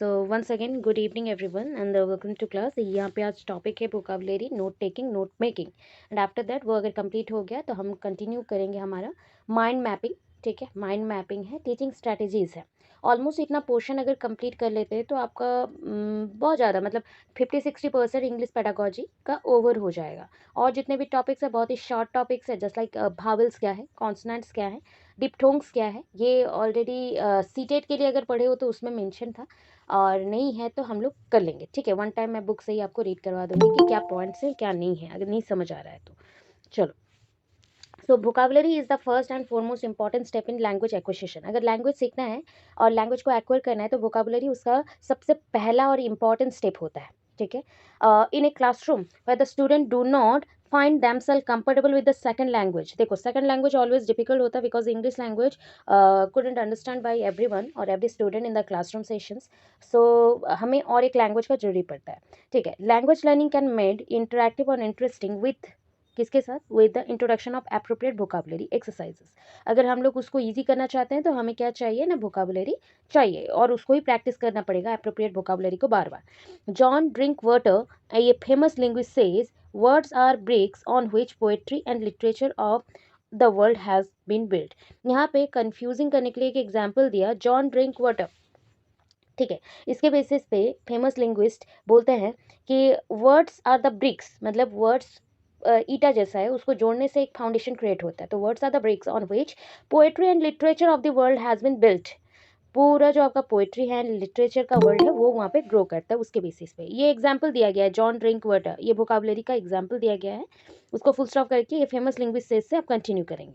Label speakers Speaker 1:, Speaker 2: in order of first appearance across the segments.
Speaker 1: So once again good evening everyone and welcome to class. यहाँ पे आज topic है vocabulary, note taking, note making and after that वो अगर complete हो गया तो हम कंटिन्यू करेंगे हमारा माइंड मैपिंग। ठीक है, माइंड मैपिंग है, टीचिंग स्ट्रैटेजीज है। ऑलमोस्ट इतना पोर्शन अगर कंप्लीट कर लेते हैं तो आपका बहुत ज़्यादा मतलब 50-60% इंग्लिश पेडागोजी का ओवर हो जाएगा। और जितने भी टॉपिक्स है बहुत ही शॉर्ट टॉपिक्स है, जस्ट लाइक भावल्स क्या है, कॉन्सोनेंट्स क्या है, डिप्थोंग्स क्या है, ये ऑलरेडी सीटेट के लिए अगर पढ़े हो तो उसमें मेंशन था, और नहीं है तो हम लोग कर लेंगे। ठीक है, वन टाइम मैं बुक से ही आपको रीड करवा दूंगी कि क्या पॉइंट्स है क्या नहीं है, अगर नहीं समझ आ रहा है तो। चलो, so vocabulary is the first and foremost important step in language acquisition. अगर लैंग्वेज सीखना है और लैंग्वेज को एक्वायर करना है तो वोकाबुलरी उसका सबसे पहला और इम्पॉर्टेंट स्टेप होता है। ठीक है, in a classroom where the student do not find themselves comfortable with the second language। देखो, second language always difficult होता है because English language couldn't understand by everyone or every student in the classroom sessions। so हमें और एक language का जरूरी पड़ता है। ठीक है, language learning can made interactive और interesting with किसके साथ, with the introduction of appropriate vocabulary exercises. अगर हम लोग उसको ईजी करना चाहते हैं तो हमें क्या चाहिए ना, वोकाबुलरी चाहिए, और उसको ही प्रैक्टिस करना पड़ेगा एप्रोप्रिएट वोकाबुलरी को बार बार। जॉन ड्रिंक वाटर, ये famous linguist says words are bricks on which poetry and literature of the world has been built। यहाँ पे कंफ्यूजिंग करने के लिए एक एग्जाम्पल दिया, जॉन ड्रिंक वाटर। ठीक है, इसके बेसिस पे फेमस लिंग्विस्ट बोलते हैं कि वर्ड्स आर द ब्रिक्स, मतलब वर्ड्स ईटा जैसा है, उसको जोड़ने से एक फाउंडेशन क्रिएट होता है। तो words are the bricks on which poetry and literature of the world has been built. पूरा जो आपका पोइट्री है, लिटरेचर का वर्ल्ड है, वो वहाँ पे ग्रो करता है उसके बेसिस पे। ये एग्जाम्पल दिया गया है, जॉन ड्रिंक वाटर, ये वोकाबुलरी का एग्जाम्पल दिया गया है। उसको फुल स्टॉप करके ये फेमस लिंग्विस्ट से आप कंटिन्यू करेंगे।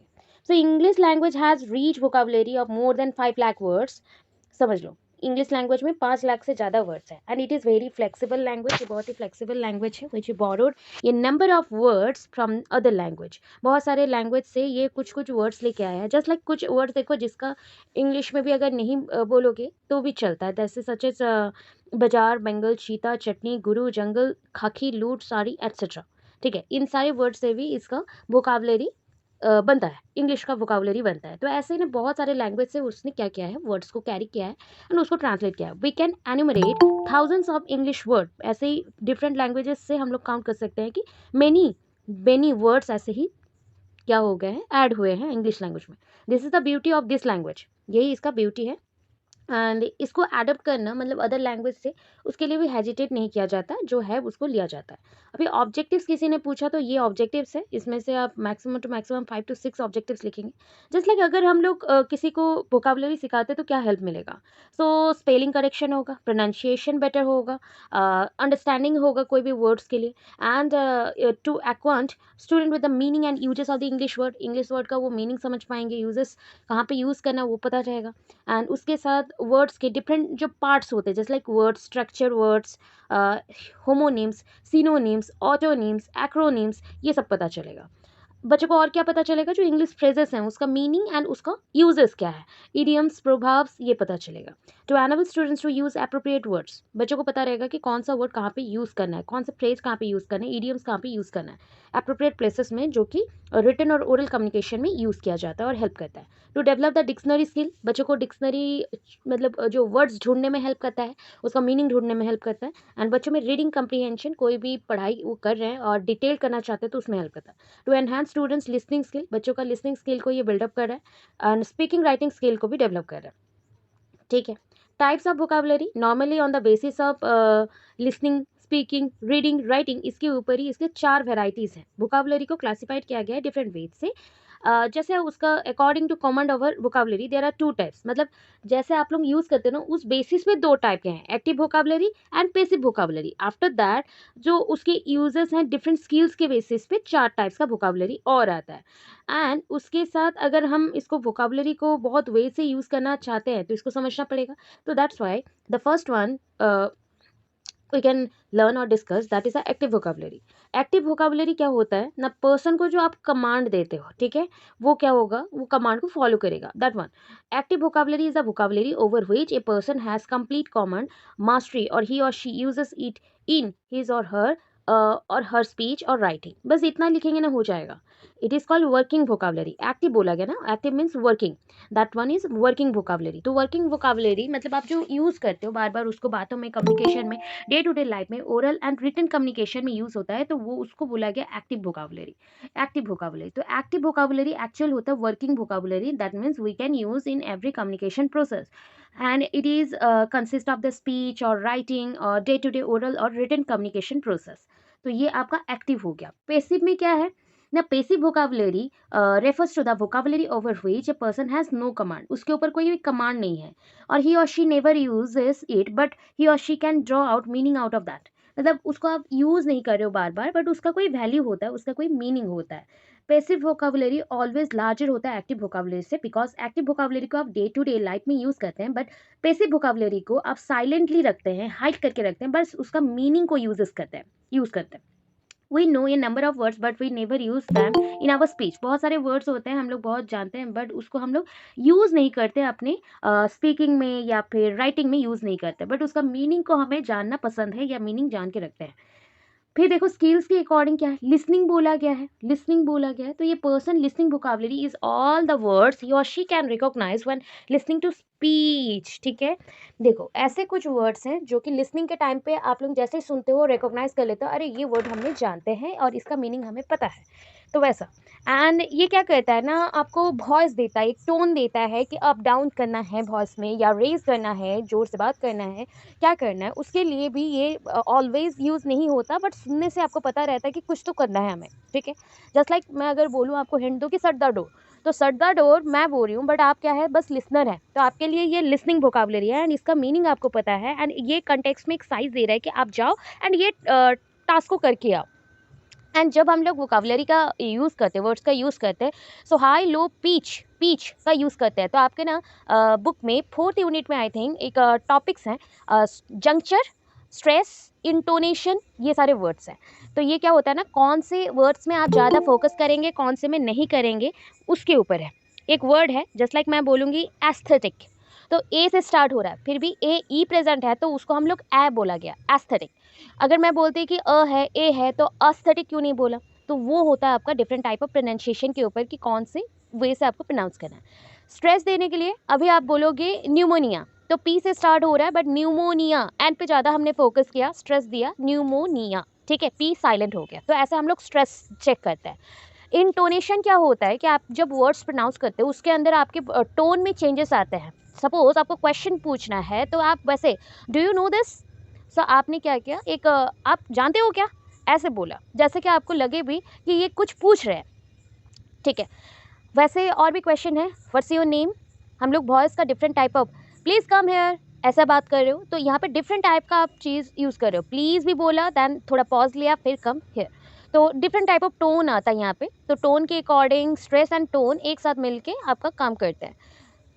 Speaker 1: So English language has reach vocabulary of more than 5 lakh words. समझ लो, इंग्लिश लैंग्वेज में 5 लाख से ज़्यादा वर्ड्स है and it is very flexible language. ये बहुत ही फ्लेक्सिबल लैंग्वेज है विच बोरोड ये number of words from other language. बहुत सारे लैंग्वेज से ये कुछ कुछ वर्ड्स लेके आया है। जस्ट लाइक कुछ वर्ड्स देखो जिसका इंग्लिश में भी अगर नहीं बोलोगे तो भी चलता है, जैसे सच एज बाजार, बंगल, चीता, चटनी, गुरु, जंगल, खाकी, लूट, साड़ी एट्सेट्रा। ठीक है, इन सारे वर्ड से भी इसका वोकाबुलरी बनता है, इंग्लिश का वोकाबुलरी बनता है। तो ऐसे ही ना बहुत सारे लैंग्वेज से उसने क्या किया है, वर्ड्स को कैरी किया है एंड उसको ट्रांसलेट किया है। We can enumerate thousands of English word. ऐसे ही डिफरेंट लैंग्वेजेस से हम लोग काउंट कर सकते हैं कि मेनी मेनी वर्ड्स ऐसे ही क्या हो गए हैं, ऐड हुए हैं इंग्लिश लैंग्वेज में। This is the beauty of this language, यही इसका ब्यूटी है। एंड इसको एडप्ट करना मतलब अदर लैंग्वेज से, उसके लिए भी हेजिटेट नहीं किया जाता, जो है उसको लिया जाता है। अभी ऑब्जेक्टिव्स किसी ने पूछा तो ये ऑब्जेक्टिव्स है, इसमें से आप maximum to maximum 5 to 6 objectives लिखेंगे। जस्ट लाइक अगर हम लोग किसी को वोकाबुलरी सिखाते तो क्या हेल्प मिलेगा। सो स्पेलिंग करेक्शन होगा, प्रोनाउंसिएशन बेटर होगा, अंडरस्टैंडिंग होगा कोई भी वर्ड्स के लिए, and to acquaint student with the meaning and uses of the English word. English word का वो मीनिंग समझ पाएंगे, यूजेस कहाँ पे यूज़ करना वो पता रहेगा। एंड उसके साथ वर्ड्स के डिफरेंट जो पार्ट्स होते हैं, just like words, structure words, homonyms, synonyms, antonyms, acronyms, ये सब पता चलेगा बच्चों को। और क्या पता चलेगा, जो इंग्लिश फ्रेजेस हैं उसका मीनिंग एंड उसका यूजेस क्या है, इडियम्स, प्रोभाव्स, ये पता चलेगा। To enable students to use appropriate words, बच्चों को पता रहेगा कि कौन सा वर्ड कहाँ पे यूज़ करना है, कौन सा फ्रेज कहाँ पे यूज़ करना है, इडियम्स कहाँ पे यूज़ करना है एप्रोप्रिएट प्लेसेस में, जो कि रिटन और ओरल कम्युनिकेशन में यूज़ किया जाता है और हेल्प करता है। To develop the dictionary skill, बच्चों को डिक्शनरी मतलब जो वर्ड्स ढूंढने में हेल्प करता है, उसका मीनिंग ढूंढने में हेल्प करता है। एंड बच्चों में रीडिंग कम्प्रीहेंशन, कोई भी पढ़ाई वो कर रहे हैं और डिटेल करना चाहते हैं तो उसमें हेल्प करता है। To enhance students listening skill, बच्चों का लिसनिंग स्किल को ये बिल्डअप कर रहा है एंड स्पीकिंग राइटिंग स्किल को भी डेवलप कर रहा है। ठीक है, types of vocabulary normally on the basis of listening, speaking, reading, writing, इसके ऊपर ही इसके 4 वेराइटीज़ हैं। वोकाबुलरी को क्लासिफाइड किया गया है डिफरेंट वेज से। जैसे उसका according to common over vocabulary there are 2 types, मतलब जैसे आप लोग यूज़ करते हो ना उस बेसिस पे 2 टाइप के हैं, active vocabulary and passive vocabulary. After that जो उसके यूजेस हैं डिफरेंट स्किल्स के बेसिस पे 4 टाइप्स का वोकाबुलरी और आता है। एंड उसके साथ अगर हम इसको वोकाबुलरी को बहुत वे से यूज़ करना चाहते हैं तो इसको समझना पड़ेगा। तो that's why the first one we can learn और discuss, that is a active vocabulary. Active vocabulary क्या होता है ना, पर्सन को जो आप कमांड देते हो, ठीक है, वो क्या होगा, वो कमांड को फॉलो करेगा। That one active vocabulary is a vocabulary over which A person has complete common mastery और he or she uses it in his और हर स्पीच और राइटिंग। बस इतना लिखेंगे ना हो जाएगा। It is called working vocabulary. Active बोला गया ना, active means working, that one is working vocabulary. तो वर्किंग वोकाबलरी मतलब आप जो यूज़ करते हो बार बार उसको बातों में, कम्युनिकेशन में, डे टू डे लाइफ में, ओरल एंड रिटन कम्युनिकेशन में यूज़ होता है, तो वो उसको बोला गया एक्टिव वोकाबलरी। एक्टिव वोकाबलरी, तो एक्टिव वोकाबलरी एक्चुअल होता है working vocabulary, that means we can use in every communication process and it is consist of the speech or writing or day to day oral or written communication process। तो ये आपका active हो गया। Passive में क्या है ना, passive vocabulary refers to the vocabulary over which a person has no command, उसके ऊपर कोई भी कमांड नहीं है, और he or she never uses it but he or she can draw out meaning out of that. मतलब उसको आप यूज नहीं कर रहे हो बार बार, बट उसका कोई वैल्यू होता है, उसका कोई मीनिंग होता है। पैसिव वोकाबुलरी ऑलवेज लार्जर होता है एक्टिव वोकाबुलरी से, बिकॉज एक्टिव वोकाबुलरी को आप डे टू डे लाइफ में यूज करते हैं, बट पैसिव वोकाबुलरी को आप साइलेंटली रखते हैं, हाइड करके रखते हैं, बस उसका मीनिंग को यूज करते हैं। We know a number of words but we never use them in our speech. बहुत सारे वर्ड्स होते हैं, हम लोग बहुत जानते हैं, बट उसको हम लोग यूज़ नहीं करते अपने स्पीकिंग में या फिर राइटिंग में यूज़ नहीं करते, बट उसका मीनिंग को हमें जानना पसंद है या मीनिंग जान के रखते हैं। फिर देखो स्किल्स के अकॉर्डिंग क्या है, लिसनिंग बोला गया है, लिसनिंग बोला गया है, तो ये person listening vocabulary is all the words he or she can recognise when listening to speech. ठीक है, देखो ऐसे कुछ वर्ड्स हैं जो कि लिसनिंग के टाइम पे आप लोग जैसे ही सुनते हो रिकॉग्नाइज कर लेते हो, अरे ये वर्ड हमने जानते हैं और इसका मीनिंग हमें पता है, तो वैसा। एंड ये क्या कहता है ना, आपको वॉइस देता है, एक टोन देता है कि अप डाउन करना है वॉइस में, या रेज करना है, जोर से बात करना है, क्या करना है, उसके लिए भी ये ऑलवेज यूज़ नहीं होता, बट सुनने से आपको पता रहता है कि कुछ तो करना है हमें। ठीक है, जस्ट लाइक मैं अगर बोलूँ आपको हिंट दूँ कि शट द डोर, तो शट द डोर मैं बोल रही हूँ, बट आप क्या है, बस लिसनर है, तो आपके लिए ये लिसनिंग वोकाबुलरी है एंड इसका मीनिंग आपको पता है, एंड ये कंटेक्स्ट में एक साइज दे रहा है कि आप जाओ एंड ये टास्क को करके आओ। एंड जब हम लोग वोकाबुलरी का यूज़ करते हैं, वर्ड्स का यूज़ करते हैं, सो हाई लो पीच का यूज़ करते हैं, तो आपके ना बुक में 4th यूनिट में आई थिंक एक टॉपिक्स हैं, जंक्चर, स्ट्रेस, इंटोनेशन, ये सारे वर्ड्स हैं। तो ये क्या होता है ना, कौन से वर्ड्स में आप ज़्यादा फोकस करेंगे, कौन से में नहीं करेंगे, उसके ऊपर है। एक वर्ड है, जस्ट लाइक मैं बोलूँगी एस्थेटिक, तो ए से स्टार्ट हो रहा है, फिर भी ए ई प्रेजेंट है, तो उसको हम लोग ए बोला गया, एस्थेटिक। अगर मैं बोलती कि अ है, ए है, तो एस्थेटिक क्यों नहीं बोला, तो वो होता है आपका डिफरेंट टाइप ऑफ प्रोनाउंसिएशन के ऊपर कि कौन से वे से आपको प्रोनाउंस करना है। स्ट्रेस देने के लिए अभी आप बोलोगे न्यूमोनिया, तो पी से स्टार्ट हो रहा है, बट न्यूमोनिया एंड पे ज़्यादा हमने फोकस किया, स्ट्रेस दिया, न्यूमोनिया। ठीक है, पी साइलेंट हो गया, तो ऐसे हम लोग स्ट्रेस चेक करते हैं। इंटोनेशन क्या होता है कि आप जब वर्ड्स प्रोनाउंस करते हो उसके अंदर आपके टोन में चेंजेस आते हैं। सपोज आपको क्वेश्चन पूछना है, तो आप वैसे डू यू नो दिस, सो आपने क्या किया, एक आप जानते हो क्या, ऐसे बोला, जैसे कि आपको लगे भी कि ये कुछ पूछ रहे हैं। ठीक है, वैसे और भी क्वेश्चन है, व्हाट्स योर नेम, हम लोग वॉइस का different type of, please come here, ऐसा बात कर रहे हो, तो यहाँ पे डिफरेंट टाइप का आप चीज़ यूज़ कर रहे हो, प्लीज़ भी बोला, दैन थोड़ा पॉज लिया, फिर कम हेयर, तो डिफरेंट टाइप ऑफ टोन आता है यहाँ पे, तो टोन के अकॉर्डिंग स्ट्रेस एंड टोन एक साथ मिलके आपका काम करते हैं।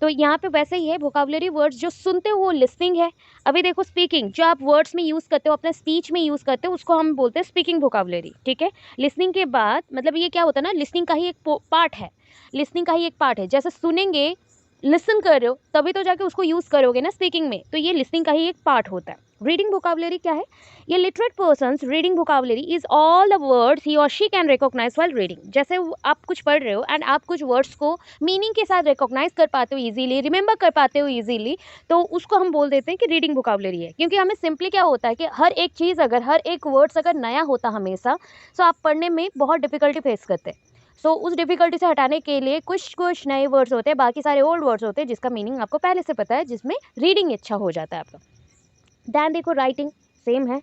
Speaker 1: तो यहाँ पे वैसे ही है, वोकाबुलरी वर्ड्स जो सुनते हो वो लिसनिंग है। अभी देखो स्पीकिंग, जो आप वर्ड्स में यूज़ करते हो, अपने स्पीच में यूज़ करते हो, उसको हम बोलते हैं स्पीकिंग वोकाबुलरी। ठीक है, लिसनिंग के बाद मतलब ये क्या होता है ना, लिसनिंग का ही एक पार्ट है, लिसनिंग का ही एक पार्ट है, जैसे सुनेंगे, लिसन कर रहे हो, तभी तो जाके उसको यूज़ करोगे ना स्पीकिंग में, तो ये लिसनिंग का ही एक पार्ट होता है। रीडिंग वोकाबुलरी क्या है, ये literate persons reading vocabulary is all the words he or she can recognise while reading. जैसे आप कुछ पढ़ रहे हो एंड आप कुछ वर्ड्स को मीनिंग के साथ रिकॉग्नाइज कर पाते हो इजीली, रिमेंबर कर पाते हो इजीली, तो उसको हम बोल देते हैं कि रीडिंग वोकाबुलरी है। क्योंकि हमें सिंपली क्या होता है कि हर एक चीज़ अगर, हर एक वर्ड्स अगर नया होता हमेशा, तो आप पढ़ने में बहुत डिफिकल्टी फेस करते हैं। सो उस डिफिकल्टी से हटाने के लिए कुछ नए वर्ड्स होते हैं, बाकी सारे ओल्ड वर्ड्स होते हैं जिसका मीनिंग आपको पहले से पता है, जिसमें रीडिंग अच्छा हो जाता है आपका। दैन देखो राइटिंग सेम है,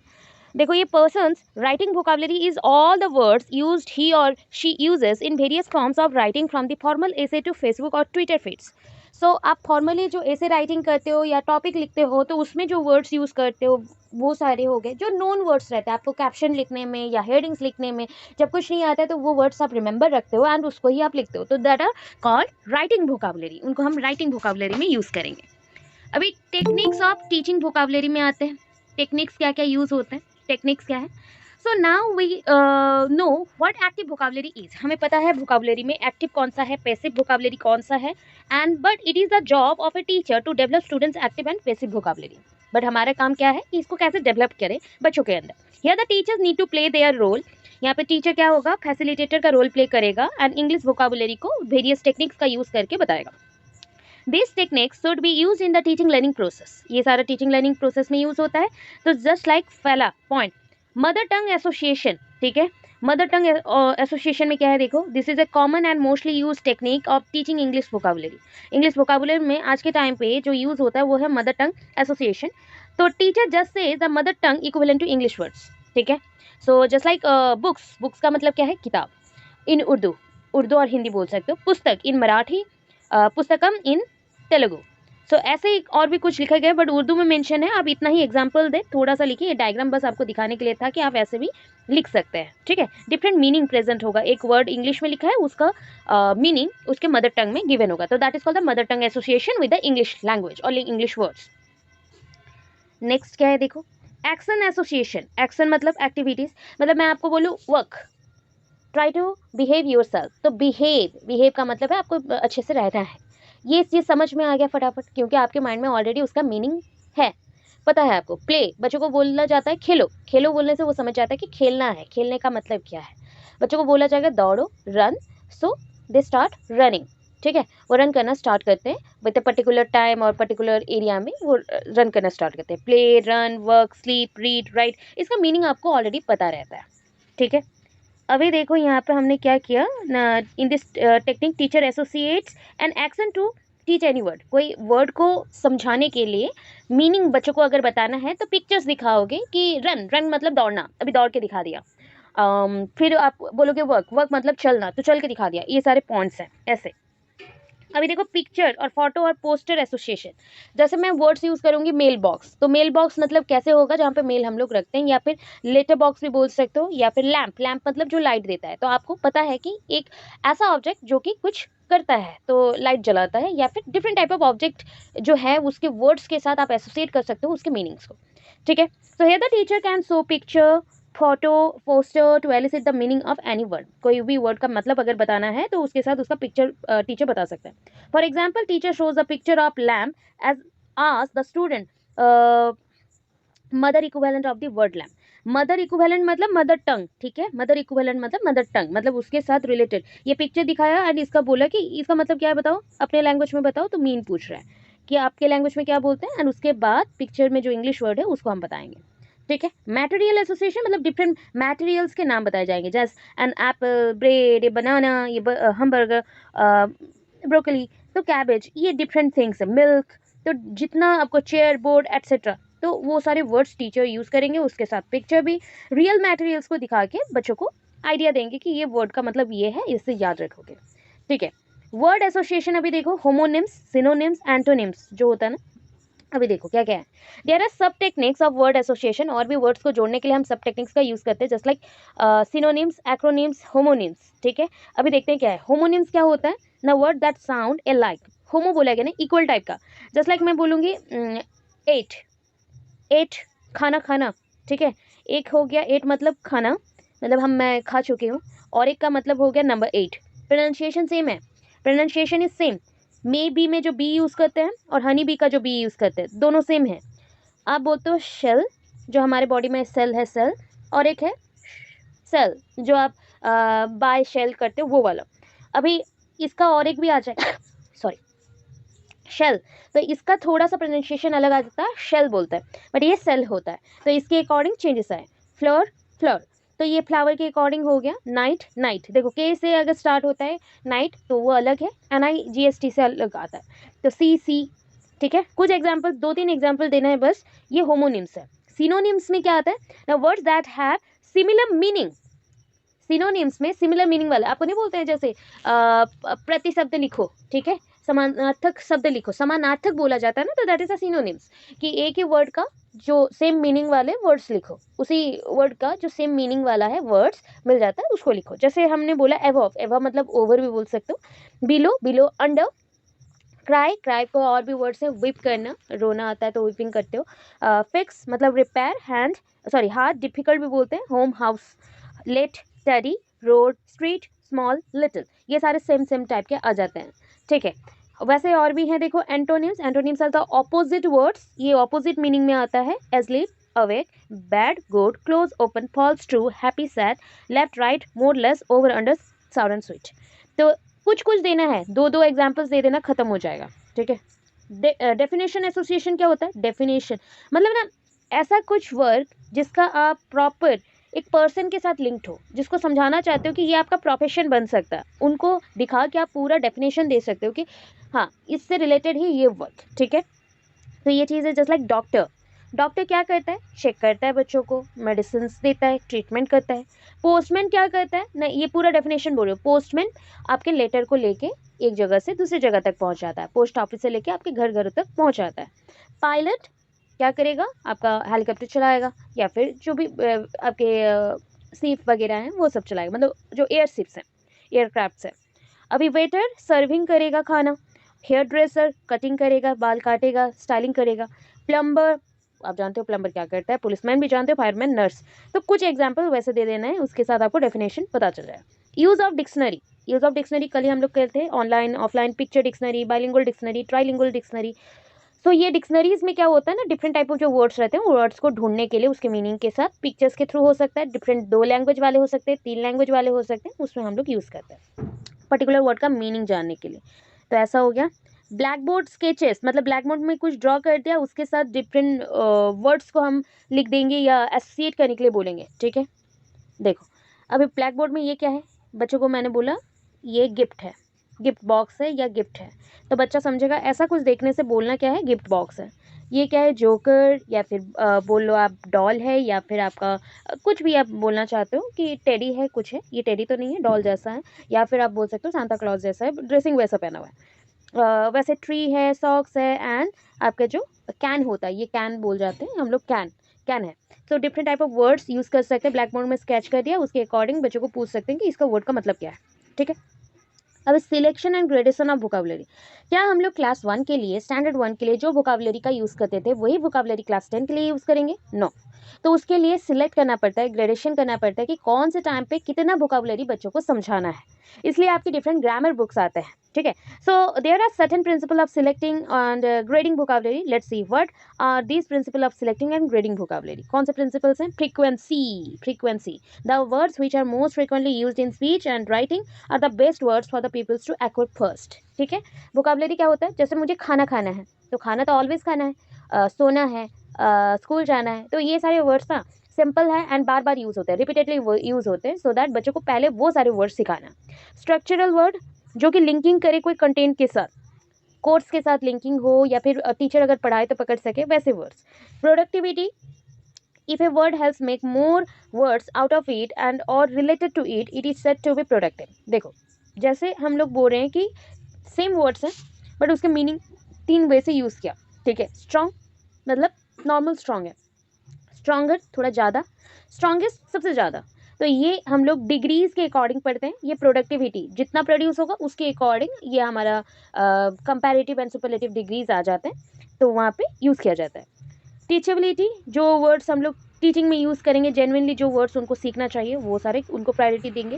Speaker 1: देखो ये persons writing vocabulary is all the words used he or she uses in various forms of writing from the formal essay to Facebook or Twitter feeds. So आप फॉर्मली जो ऐसे writing करते हो या topic लिखते हो, तो उसमें जो वर्ड्स यूज़ करते हो वो सारे हो गए जो नोन वर्ड्स रहते हैं आपको कैप्शन लिखने में या हेडिंग्स लिखने में, जब कुछ नहीं आता है तो वो वर्ड्स आप रिमेंबर रखते हो एंड उसको ही आप लिखते हो, तो that are called writing vocabulary, उनको हम राइटिंग वोकाबुलरी में यूज़ करेंगे। अभी टेक्निक्स ऑफ टीचिंग वोकाबुलरी में आते हैं, टेक्निक्स क्या क्या यूज़ होते हैं, टेक्निक्स क्या है। So now we know what active vocabulary is, हमें पता है वोकाबुलरी में एक्टिव कौन सा है, पैसिव वोकाबुलरी कौन सा है, and but it is the job of a teacher to develop students active and passive vocabulary. But हमारा काम क्या है कि इसको कैसे डेवलप करें बच्चों के अंदर। Here the teachers need to play their role, यहाँ पे टीचर क्या होगा, फैसिलिटेटर का रोल प्ले करेगा एंड इंग्लिश वोकाबुलरी को वेरियस टेक्निक्स का यूज करके बताएगा। This techniques should be use in the teaching learning process, ये सारा टीचिंग लर्निंग प्रोसेस में यूज होता है। तो जस्ट लाइक पहला पॉइंट मदर टंग एसोसिएशन, ठीक है। मदर टंग एसोसिएशन में क्या है देखो, this is a common and mostly use technique of teaching English vocabulary. English vocabulary में आज के टाइम पे जो यूज होता है वो है मदर टंग एसोसिएशन। तो teacher just say the mother tongue equivalent to English words, ठीक है। So just like books, books का मतलब क्या है, किताब इन उर्दू, उर्दू और हिंदी बोल सकते हो। पुस्तक इन मराठी, पुस्तकम इन तेलुगु। सो ऐसे ही और भी कुछ लिखा गया बट उर्दू में मेंशन है, आप इतना ही एग्जांपल दे, थोड़ा सा लिखिए। ये डायग्राम बस आपको दिखाने के लिए था कि आप ऐसे भी लिख सकते हैं, ठीक है। डिफरेंट मीनिंग प्रेजेंट होगा, एक वर्ड इंग्लिश में लिखा है उसका मीनिंग उसके मदर टंग में गिवन होगा, तो that is called the mother tongue association with the English language और इंग्लिश वर्ड्स। नेक्स्ट क्या है देखो, एक्शन एसोसिएशन। एक्शन मतलब एक्टिविटीज, मतलब मैं आपको बोलूँ work, try to behave yourself, तो बिहेव का मतलब है आपको अच्छे से रहना है। ये चीज़ समझ में आ गया फटाफट, क्योंकि आपके माइंड में ऑलरेडी उसका मीनिंग है, पता है आपको। प्ले, बच्चों को बोला जाता है खेलो, खेलो बोलने से वो समझ जाता है कि खेलना है, खेलने का मतलब क्या है। बच्चों को बोला जाएगा दौड़ो, run, so they start running, ठीक है। वो रन करना स्टार्ट करते हैं विद अ पर्टिकुलर टाइम और पर्टिकुलर एरिया में वो रन करना स्टार्ट करते हैं। Play, run, work, sleep, read, right, इसका मीनिंग आपको ऑलरेडी पता रहता है, ठीक है। अभी देखो यहाँ पे हमने क्या किया, in this technique teacher associates an action to teach any word. कोई वर्ड को समझाने के लिए मीनिंग बच्चों को अगर बताना है तो पिक्चर्स दिखाओगे कि रन, रन मतलब दौड़ना, अभी दौड़ के दिखा दिया। फिर आप बोलोगे वर्क, वर्क मतलब चलना, तो चल के दिखा दिया। ये सारे पॉइंट्स हैं ऐसे। अभी देखो पिक्चर और फोटो और पोस्टर एसोसिएशन। जैसे मैं वर्ड्स यूज करूंगी मेल बॉक्स, तो मेल बॉक्स मतलब कैसे होगा, जहाँ पे मेल हम लोग रखते हैं, या फिर लेटर बॉक्स भी बोल सकते हो, या फिर लैंप, लैंप मतलब जो लाइट देता है। तो आपको पता है कि एक ऐसा ऑब्जेक्ट जो कि कुछ करता है तो लाइट जलाता है, या फिर डिफरेंट टाइप ऑफ ऑब्जेक्ट जो है उसके वर्ड्स के साथ आप एसोसिएट कर सकते हो उसके मीनिंग्स को, ठीक है। So here the teacher can show picture, photo, poster to elicit the meaning of any word. कोई भी वर्ड का मतलब अगर बताना है तो उसके साथ उसका पिक्चर टीचर बता सकता है। For example teacher shows a picture of lamp as ask the student mother equivalent of the word lamp. Mother equivalent मतलब मदर टंग, ठीक है। मदर इक्विवेलेंट मतलब मदर टंग, मतलब उसके साथ रिलेटेड। ये पिक्चर दिखाया एंड इसका बोला कि इसका मतलब क्या है बताओ, अपने लैंग्वेज में बताओ, तो मीन पूछ रहा है कि आपके लैंग्वेज में क्या बोलते हैं, एंड उसके बाद पिक्चर में जो इंग्लिश वर्ड है उसको हम बताएंगे, ठीक है। मटेरियल एसोसिएशन मतलब डिफरेंट मटेरियल्स के नाम बताए जाएंगे, जैसे एन एप्पल, ब्रेड, ये बनाना, ये हमबर्गर, ब्रोकली, तो कैबेज, ये डिफरेंट थिंग्स है। मिल्क, तो जितना आपको चेयर, बोर्ड, एट्सेट्रा, तो वो सारे वर्ड्स टीचर यूज करेंगे, उसके साथ पिक्चर भी रियल मटेरियल्स को दिखा के बच्चों को आइडिया देंगे कि ये वर्ड का मतलब ये है, इससे याद रखोगे, ठीक है। वर्ड एसोसिएशन अभी देखो, होमोनिम्स, सिनोनिम्स, एंटोनिम्स जो होता है ना, अभी देखो क्या क्या है। देयर आर सब टेक्निक्स ऑफ वर्ड एसोसिएशन, और भी वर्ड्स को जोड़ने के लिए हम सब टेक्निक्स का यूज करते हैं, just like synonyms, acronyms, homonyms, ठीक है। अभी देखते हैं क्या है होमोनिम्स। क्या होता है, the word that sound alike, homo बोला गया ना इक्वल टाइप का, जस्ट लाइक मैं बोलूँगी 8, 8 खाना खाना, ठीक है। एक हो गया 8 मतलब खाना, मतलब मैं खा चुकी हूँ, और एक का मतलब हो गया नंबर 8। प्रोनाउंसिएशन सेम है, pronunciation is same. May be में जो बी यूज़ करते हैं और हनी बी का जो बी यूज़ करते हैं दोनों सेम है। आप बोलते हो शेल, जो हमारे बॉडी में सेल है सेल, और एक है सेल जो आप बाय शेल करते हो वो वाला। अभी इसका और एक भी आ जाए सॉरी शेल, तो इसका थोड़ा सा प्रोनाउंसिएशन अलग आ जाता है, शेल बोलता है बट ये सेल होता है, तो इसके अकॉर्डिंग चेंजेस आए। फ्लोर, फ्लोर, तो ये फ्लावर के अकॉर्डिंग हो गया। नाइट, नाइट, देखो के से अगर स्टार्ट होता है नाइट तो वो अलग है, NIGST से अलग आता है, तो सी, ठीक है। कुछ एग्जाम्पल, 2-3 एग्जाम्पल देना है बस। ये होमोनिम्स है। सिनोनिम्स में क्या आता है, the words that have similar meaning. Synonyms में सिमिलर मीनिंग वाला, आपको नहीं बोलते हैं जैसे प्रति शब्द लिखो, ठीक है, समानार्थक शब्द लिखो, समानार्थक बोला जाता है ना, तो दैट इज अ सिनोनिम्स, कि एक ही वर्ड का जो सेम मीनिंग वाले वर्ड्स लिखो, उसी वर्ड का जो सेम मीनिंग वाला है वर्ड्स मिल जाता है उसको लिखो। जैसे हमने बोला एवव, एवव मतलब ओवर भी बोल सकते हो। Below, below, under. Cry, cry को और भी वर्ड से विप करना, रोना आता है तो विपिंग करते हो। फिक्स मतलब repair, hand sorry hard, difficult भी बोलते हैं। Home, house, late, study, road, street, small, little, ये सारे सेम सेम टाइप के आ जाते हैं, ठीक है। वैसे और भी हैं देखो antonyms, antonyms are the opposite words, ये ऑपोजिट मीनिंग में आता है। As late, awake, bad, good, close, open, false, true, happy, sad, left, right, more, less, over, under, sour and sweet. तो कुछ कुछ देना है, दो दो एग्जाम्पल्स दे देना, खत्म हो जाएगा, ठीक है। डेफिनेशन एसोसिएशन क्या होता है? डेफिनेशन मतलब ना ऐसा कुछ वर्क जिसका आप प्रॉपर एक पर्सन के साथ लिंक्ड हो, जिसको समझाना चाहते हो कि ये आपका प्रोफेशन बन सकता है, उनको दिखा के आप पूरा डेफिनेशन दे सकते हो कि हाँ इससे रिलेटेड ही ये वर्क, ठीक है। तो ये चीज़ है। जस्ट लाइक डॉक्टर, डॉक्टर क्या करता है? चेक करता है बच्चों को, मेडिसिन देता है, ट्रीटमेंट करता है। पोस्टमैन क्या करता है? नहीं, ये पूरा डेफिनेशन बोल रही हूँ। पोस्टमैन आपके लेटर को लेके एक जगह से दूसरी जगह तक पहुंचाता है, पोस्ट ऑफिस से लेके आपके घर घर तक पहुंचाता है। पायलट क्या करेगा? आपका हेलीकॉप्टर चलाएगा या फिर जो भी आपके सीप वगैरह हैं वो सब चलाएगा, मतलब जो एयर शिप्स हैं, एयरक्राफ्ट है। अभी वेटर सर्विंग करेगा खाना, हेयर ड्रेसर कटिंग करेगा, बाल काटेगा, स्टाइलिंग करेगा। प्लम्बर, आप जानते हो प्लम्बर क्या करता है, पुलिसमैन भी जानते हो, फायरमैन, नर्स। तो कुछ एग्जाम्पल वैसे दे देना है, उसके साथ आपको डेफिनेशन पता चल जाएगा। Use of dictionary, use of dictionary कल ही हम लोग करते हैं, online offline, picture dictionary, bilingual dictionary, trilingual dictionary. So ये डिक्शनरीज में क्या होता है ना, डिफरेंट टाइप ऑफ जो वर्ड्स रहते हैं, वर्ड्स को ढूंढने के लिए उसके मीनिंग के साथ पिक्चर्स के थ्रू हो सकता है, डिफरेंट 2 लैंग्वेज वाले हो सकते हैं, 3 लैंग्वेज वाले हो सकते हैं, उसमें हम लोग यूज़ करते हैं पर्टिकुलर वर्ड का मीनिंग जानने के लिए। तो ऐसा हो गया। ब्लैक बोर्ड स्केचेस, मतलब ब्लैक बोर्ड में कुछ ड्रॉ कर दिया, उसके साथ डिफरेंट वर्ड्स को हम लिख देंगे या एसोसिएट करने के लिए बोलेंगे, ठीक है। देखो अभी ब्लैक बोर्ड में ये क्या है, बच्चों को मैंने बोला ये गिफ्ट है, गिफ्ट बॉक्स है या गिफ्ट है, तो बच्चा समझेगा ऐसा कुछ देखने से बोलना क्या है, गिफ्ट बॉक्स है। ये क्या है, जोकर, या फिर बोल लो आप डॉल है, या फिर आपका कुछ भी आप बोलना चाहते हो कि टेडी है, कुछ है, ये टेडी तो नहीं है, डॉल जैसा है, या फिर आप बोल सकते हो सांता क्लॉज जैसा है, ड्रेसिंग वैसा पहना हुआ है। वैसे ट्री है, सॉक्स है, एंड आपका जो कैन होता है, ये कैन बोल जाते हैं हम लोग, कैन कैन है। तो different type of words use कर सकते हैं, ब्लैक बोर्ड में स्केच कर दिया, उसके अकॉर्डिंग बच्चों को पूछ सकते हैं कि इसका वर्ड का मतलब क्या है, ठीक है। अब selection and gradation of vocabulary, क्या हम लोग क्लास 1 के लिए, स्टैंडर्ड 1 के लिए जो वोकाबुलरी का यूज़ करते थे वही वोकाबुलरी क्लास 10 के लिए यूज़ करेंगे? नो। तो उसके लिए सिलेक्ट करना पड़ता है, ग्रेडेशन करना पड़ता है कि कौन से टाइम पे कितना वोकाबुलरी बच्चों को समझाना है, इसलिए आपकी डिफरेंट ग्रामर बुक्स आते हैं, ठीक है। So there are certain principle of selecting and grading vocabulary, let's see what are these principle of selecting and grading vocabulary. कौन से प्रिंसिपल्स हैं? Frequency, frequency, the words which are most frequently used in speech and writing are the best words for the peoples to acquire first, ठीक है। Vocabulary क्या होता है? जैसे मुझे खाना खाना है, तो खाना तो ऑलवेज खाना है, सोना है, स्कूल जाना है, तो ये सारे वर्ड्स ना सिंपल है एंड बार बार यूज़ होते हैं, रिपीटेडली यूज़ होते हैं, सो दैट बच्चों को पहले वो सारे वर्ड सिखाना। स्ट्रक्चरल वर्ड जो कि लिंकिंग करे कोई कंटेंट के साथ, कोर्स के साथ लिंकिंग हो, या फिर टीचर अगर पढ़ाए तो पकड़ सके, वैसे words. Productivity, if a word helps make more words out of it and or related to it, it is said to be productive। देखो जैसे हम लोग बोल रहे हैं कि सेम वर्ड्स हैं बट उसके मीनिंग 3 वे से यूज़ किया, ठीक है। स्ट्रॉन्ग मतलब नॉर्मल स्ट्रॉन्ग है, स्ट्रॉन्गर थोड़ा ज़्यादा, स्ट्रॉन्गेस्ट सबसे ज़्यादा। तो ये हम लोग डिग्रीज के अकॉर्डिंग पढ़ते हैं, ये प्रोडक्टिविटी जितना प्रोड्यूस होगा उसके अकॉर्डिंग ये हमारा कंपैरेटिव एंड सुपरलेटिव डिग्रीज आ जाते हैं, तो वहाँ पे यूज़ किया जाता है। टीचेबिलिटी, जो वर्ड्स हम लोग टीचिंग में यूज़ करेंगे, जेन्युइनली जो वर्ड्स उनको सीखना चाहिए वो सारे उनको प्रायोरिटी देंगे।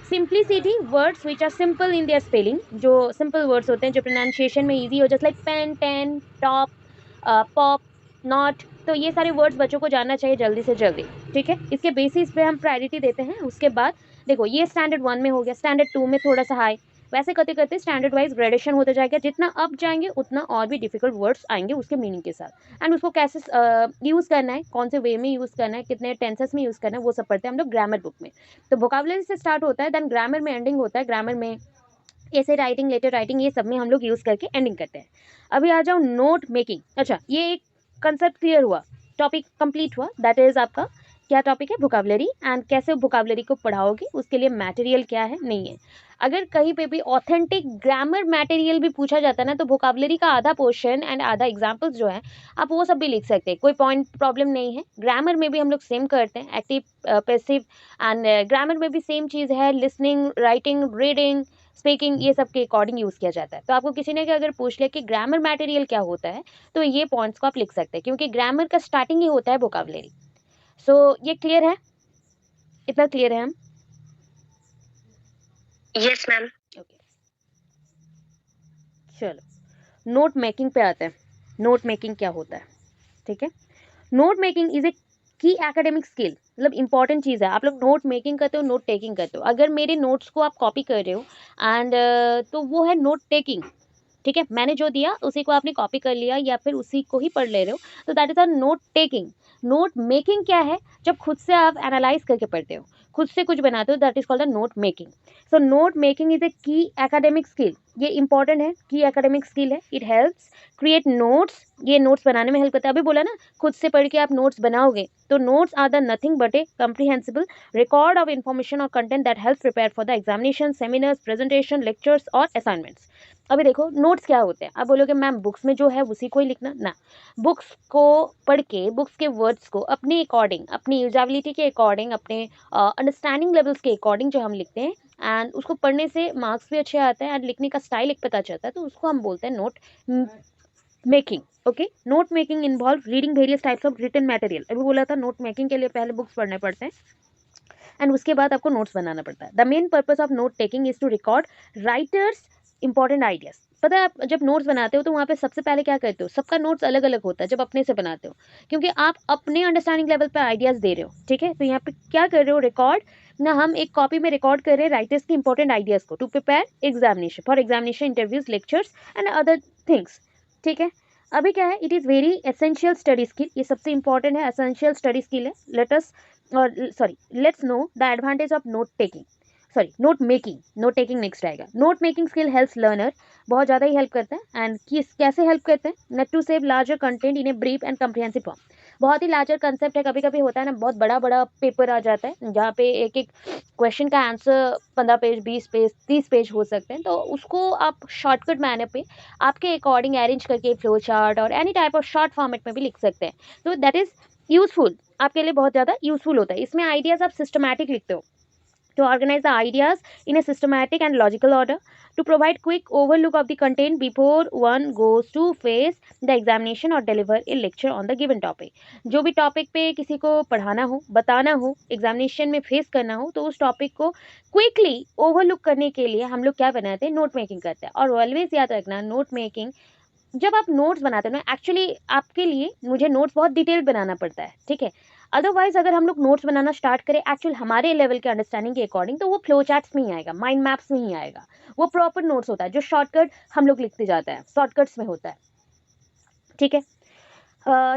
Speaker 1: Simplicity, words which are simple in their spelling, जो सिंपल वर्ड्स होते हैं जो प्रोनाउंसिएशन में इजी हो, just like pen, ten, top, pop, not, तो ये सारे वर्ड्स बच्चों को जानना चाहिए जल्दी से जल्दी, ठीक है। इसके बेसिस पे हम प्रायोरिटी देते हैं। उसके बाद देखो ये स्टैंडर्ड 1 में हो गया, स्टैंडर्ड 2 में थोड़ा सा हाई, वैसे करते करते स्टैंडर्ड वाइज ग्रेडेशन होता जाएगा, जितना अप जाएंगे उतना और भी डिफिकल्ट वर्ड्स आएंगे उसके मीनिंग के साथ, एंड उसको कैसे यूज़ करना है, कौन से वे में यूज़ करना है, कितने टेंसेस में यूज़ करना है, वो सब पढ़ते हैं हम लोग ग्रामर बुक में। तो वोकाबुलरी से स्टार्ट होता है, देन ग्रामर में एंडिंग होता है, ग्रामर में ऐसे राइटिंग, लेटर राइटिंग, ये सब में हम लोग यूज़ करके एंडिंग करते हैं। अभी आ जाओ नोट मेकिंग। अच्छा, ये एक कंसेप्ट क्लियर हुआ, टॉपिक कंप्लीट हुआ, दैट इज आपका क्या टॉपिक है, वोकाबुलरी, एंड कैसे वोकाबुलरी को पढ़ाओगे, उसके लिए मटेरियल क्या है, नहीं है। अगर कहीं पे भी ऑथेंटिक ग्रामर मटेरियल भी पूछा जाता है ना, तो वोकाबुलरी का आधा पोर्शन एंड आधा एग्जाम्पल्स जो है आप वो सब भी लिख सकते हैं, कोई पॉइंट प्रॉब्लम नहीं है। ग्रामर में भी हम लोग सेम करते हैं, एक्टिव, पैसिव, एंड ग्रामर में भी सेम चीज़ है, लिसनिंग, राइटिंग, रीडिंग, स्पीकिंग, ये सब के अकॉर्डिंग यूज़ किया जाता है। तो आपको किसी ने अगर पूछ लिया कि ग्रामर मटेरियल क्या होता है, तो ये पॉइंट्स को आप लिख सकते हैं, क्योंकि ग्रामर का स्टार्टिंग ही होता है वोकाबुलरी। सो ये क्लियर है, इतना क्लियर है हम?
Speaker 2: Yes ma'am.
Speaker 1: ओके, चलो नोट मेकिंग पे आते हैं। नोट मेकिंग क्या होता है, ठीक है। नोट मेकिंग इज ए की एकेडमिक स्किल मतलब इंपॉर्टेंट चीज़ है। आप लोग नोट मेकिंग करते हो, नोट टेकिंग करते हो। अगर मेरे नोट्स को आप कॉपी कर रहे हो एंड तो वो है नोट टेकिंग, ठीक है। मैंने जो दिया उसी को आपने कॉपी कर लिया या फिर उसी को ही पढ़ ले रहे हो, तो that is a note taking. Note making क्या है? जब खुद से आप एनालाइज करके पढ़ते हो, खुद से कुछ बनाते हो, that is called a note making. So note making is a की एकेडमिक स्किल। ये इंपॉर्टेंट है, की एकेडमिक स्किल है। It helps create notes. ये नोट्स बनाने में हेल्प करता है। अभी बोला ना, खुद से पढ़ के आप नोट्स बनाओगे, तो notes are the nothing but a comprehensible record of information और content that help prepare for the examination, seminars, presentation, lectures और असाइनमेंट्स। अभी देखो नोट्स क्या होते हैं। आप बोलोगे मैम बुक्स में जो है उसी को ही लिखना ना। बुक्स को पढ़ के, बुक्स के वर्ड्स को अपने अकॉर्डिंग, अपनी यूजेबिलिटी के अकॉर्डिंग, अपने अंडरस्टैंडिंग लेवल्स के अकॉर्डिंग जो हम लिखते हैं, एंड उसको पढ़ने से मार्क्स भी अच्छे आते हैं एंड लिखने का स्टाइल एक पता चलता है, तो उसको हम बोलते हैं note making. Okay, note making involve reading various types of written material. अभी बोला था नोट मेकिंग के लिए पहले बुक्स पढ़ने पड़ते हैं एंड उसके बाद आपको नोट्स बनाना पड़ता है। The main purpose of note taking is to record writers important ideas. पता है, आप जब नोट्स बनाते हो तो वहाँ पे सबसे पहले क्या करते हो, सबका नोट्स अलग अलग होता है जब अपने से बनाते हो, क्योंकि आप अपने अंडरस्टैंडिंग लेवल पे आइडियाज दे रहे हो, ठीक है। तो यहाँ पे क्या कर रहे हो, रिकॉर्ड ना, हम एक कॉपी में रिकॉर्ड कर रहे हैं राइटर्स के इंपॉर्टेंट आइडियाज को to prepare examination, for examination, interviews, lectures and other things, ठीक है। अभी क्या है, it is very essential study skill. ये सबसे इंपॉर्टेंट है, एसेंशियल स्टडी स्किल है। लेटस और sorry let's know the advantage of note taking, sorry note making. Note taking next आएगा। Note making skill helps learner, बहुत ज़्यादा ही हेल्प करता है। एंड किस कैसे हेल्प करते हैं, net to save larger content in a brief and comprehensive form. बहुत ही लार्जर कंसेप्ट है। कभी कभी होता है ना, बहुत बड़ा बड़ा पेपर आ जाता है जहाँ पे एक एक क्वेश्चन का आंसर 15 पेज, 20 पेज, 30 पेज हो सकते हैं, तो उसको आप शॉर्टकट मैनर पे आपके अकॉर्डिंग अरेंज करके फ्लो चार्ट और any type of short format में भी लिख सकते हैं। तो दैट इज यूजफुल, आपके लिए बहुत ज़्यादा यूजफुल होता है। इसमें आइडियाज़ आप सिस्टमैटिक लिखते हो, to organize the ideas in a systematic and logical order, to provide quick overlook of the content before one goes to face the examination or deliver a lecture on the given topic। जो भी topic पे किसी को पढ़ाना हो, बताना हो, examination में फेस करना हो, तो उस टॉपिक को क्विकली ओवरलुक करने के लिए हम लोग क्या बनाते हैं, नोट मेकिंग करते हैं। और ऑलवेज याद रखना, नोट मेकिंग जब आप नोट्स बनाते हो ना, एक्चुअली आपके लिए मुझे नोट्स बहुत डिटेल बनाना पड़ता है, ठीक है। अदरवाइज अगर हम लोग नोट्स बनाना स्टार्ट करें एक्चुअल हमारे लेवल के अंडरस्टैंडिंग के अकॉर्डिंग, तो वो फ्लो चार्ट्स में ही आएगा, माइंड मैप्स में ही आएगा। वो प्रॉपर नोट्स होता है जो शॉर्टकट हम लोग लिखते जाते हैं, शॉर्टकट्स में होता है, ठीक है।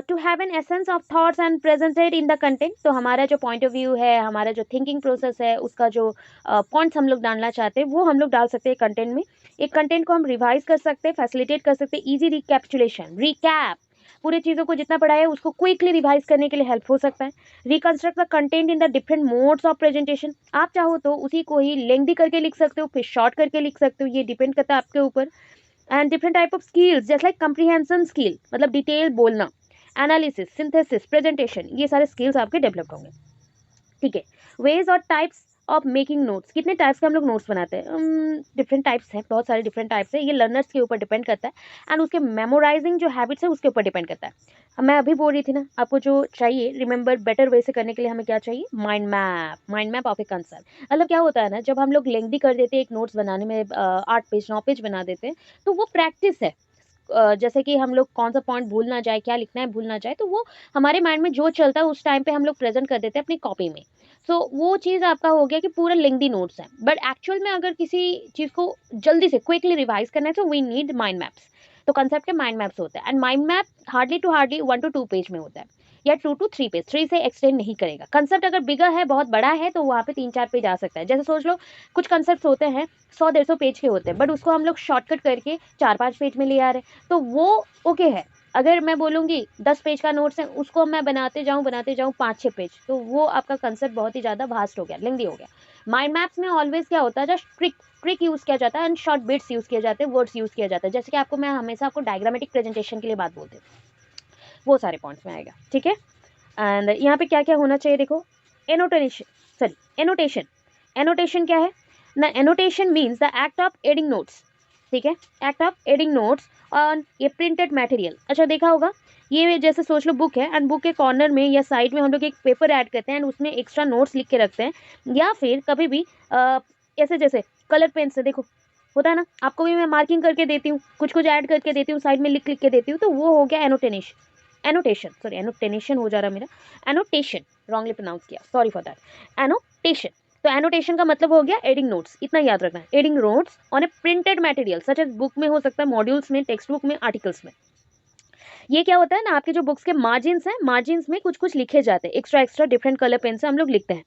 Speaker 1: To have an essence of thoughts and presented in the content, तो हमारा जो पॉइंट ऑफ व्यू है, हमारा जो थिंकिंग प्रोसेस है, उसका जो पॉइंट्स हम लोग डालना चाहते हैं वो हम लोग डाल सकते हैं कंटेंट में। एक कंटेंट को हम रिवाइज कर सकते हैं, फैसिलिटेट कर सकते हैं, ईजी रिकैप्चुलेशन, रिकैप, पूरे चीज़ों को जितना पढ़ा है उसको क्विकली रिवाइज करने के लिए हेल्प हो सकता है। Reconstruct the content in the different modes of presentation, आप चाहो तो उसी को ही लेंथी करके लिख सकते हो, फिर शॉर्ट करके लिख सकते हो, ये डिपेंड करता है आपके ऊपर। And different type of skills जैसे लाइक कंप्रीहेंशन स्किल, मतलब डिटेल बोलना, एनालिसिस, सिंथेसिस, प्रेजेंटेशन, ये सारे स्किल्स आपके डेवलप होंगे, ठीक है। वेज और टाइप्स ऑफ मेकिंग नोट्स, कितने टाइप्स के हम लोग नोट्स बनाते हैं, डिफरेंट टाइप्स हैं, बहुत सारे डिफरेंट टाइप्स है। ये लर्नर्स के ऊपर डिपेंड करता है एंड उसके मेमोराइजिंग जो हैबिट्स है उसके ऊपर डिपेंड करता है। अब मैं अभी बोल रही थी ना, आपको जो चाहिए रिमेंबर बेटर वे से करने के लिए हमें क्या चाहिए, mind map, mind map of A concept. मतलब क्या होता है ना, जब हम लोग लेंथी कर देते हैं एक नोट्स बनाने में, 8 पेज 9 पेज बना देते हैं, तो वो प्रैक्टिस है। जैसे कि हम लोग कौन सा पॉइंट भूल ना जाए, क्या लिखना है भूल ना जाए, तो वो हमारे माइंड में जो चलता है उस टाइम पे हम लोग प्रेजेंट कर देते हैं अपनी कॉपी में। सो वो चीज़ आपका हो गया कि पूरा लेंथी नोट्स है, बट एक्चुअल में अगर किसी चीज़ को जल्दी से क्विकली रिवाइज करना है तो वी नीड माइंड मैप्स। तो कंसेप्ट के माइंड मैप्स होता है and mind map hardly to hardly 1 to 2 page में होता है, या 2 to 3 पेज, 3 से एक्सटेंड नहीं करेगा। कंसेप्ट अगर बिगर है, बहुत बड़ा है, तो वहाँ पे 3-4 पेज आ सकता है। जैसे सोच लो, कुछ कंसेप्ट होते हैं 100-150 पेज के होते हैं, बट उसको हम लोग शॉर्टकट करके 4-5 पेज में ले आ रहे हैं, तो वो ओके है। अगर मैं बोलूँगी 10 पेज का नोट्स है, उसको मैं बनाते जाऊँ 5-6 पेज, तो वो आपका कंसेप्ट बहुत ही ज़्यादा वास्ट हो गया, लेंथी हो गया। माइंड मैप्स में ऑलवेज क्या होता है, जस्ट ट्रिक यूज़ किया जाता है एंड शॉर्ट बिट्स यूज़ किए जाते हैं, वर्ड्स यूज़ किया जाता है। जैसे कि आपको मैं हमेशा आपको डायग्रामेटिक प्रेजेंटेशन के लिए बात बोलती हूँ, वो सारे पॉइंट्स में आएगा, ठीक है। एंड यहाँ पे क्या क्या होना चाहिए, देखो, एनोटेशन, सॉरी एनोटेशन। एनोटेशन क्या है ना, annotation means the act of adding notes, ठीक है, act of adding notes on ये प्रिंटेड मटेरियल। अच्छा देखा होगा, ये जैसे सोच लो बुक है एंड बुक के कॉर्नर में या साइड में हम लोग एक पेपर ऐड करते हैं एंड उसमें एक्स्ट्रा नोट्स लिख के रखते हैं, या फिर कभी भी ऐसे जैसे कलर पेन से, देखो होता है ना, आपको भी मैं मार्किंग करके देती हूँ, कुछ कुछ ऐड करके देती हूँ, साइड में लिख लिख के देती हूँ, तो वो हो गया एनोटेशन, एनोटेशन, सॉरी एनोटेशन हो जा रहा मेरा, एनोटेशन रॉन्गली प्रोनाउंस किया, सॉरी फॉर दैट, एनोटेशन। तो एनोटेशन का मतलब हो गया एडिंग नोट्स, इतना याद रखना है, adding notes on a printed material such as book में हो सकता है, मॉड्यूल्स में, टेक्स्ट बुक में, आर्टिकल्स में। ये क्या होता है ना, आपके जो बुक्स के मार्जिन्स हैं, मार्जिन्स में कुछ कुछ लिखे जाते हैं, extra extra different colour pen से हम लोग लिखते हैं,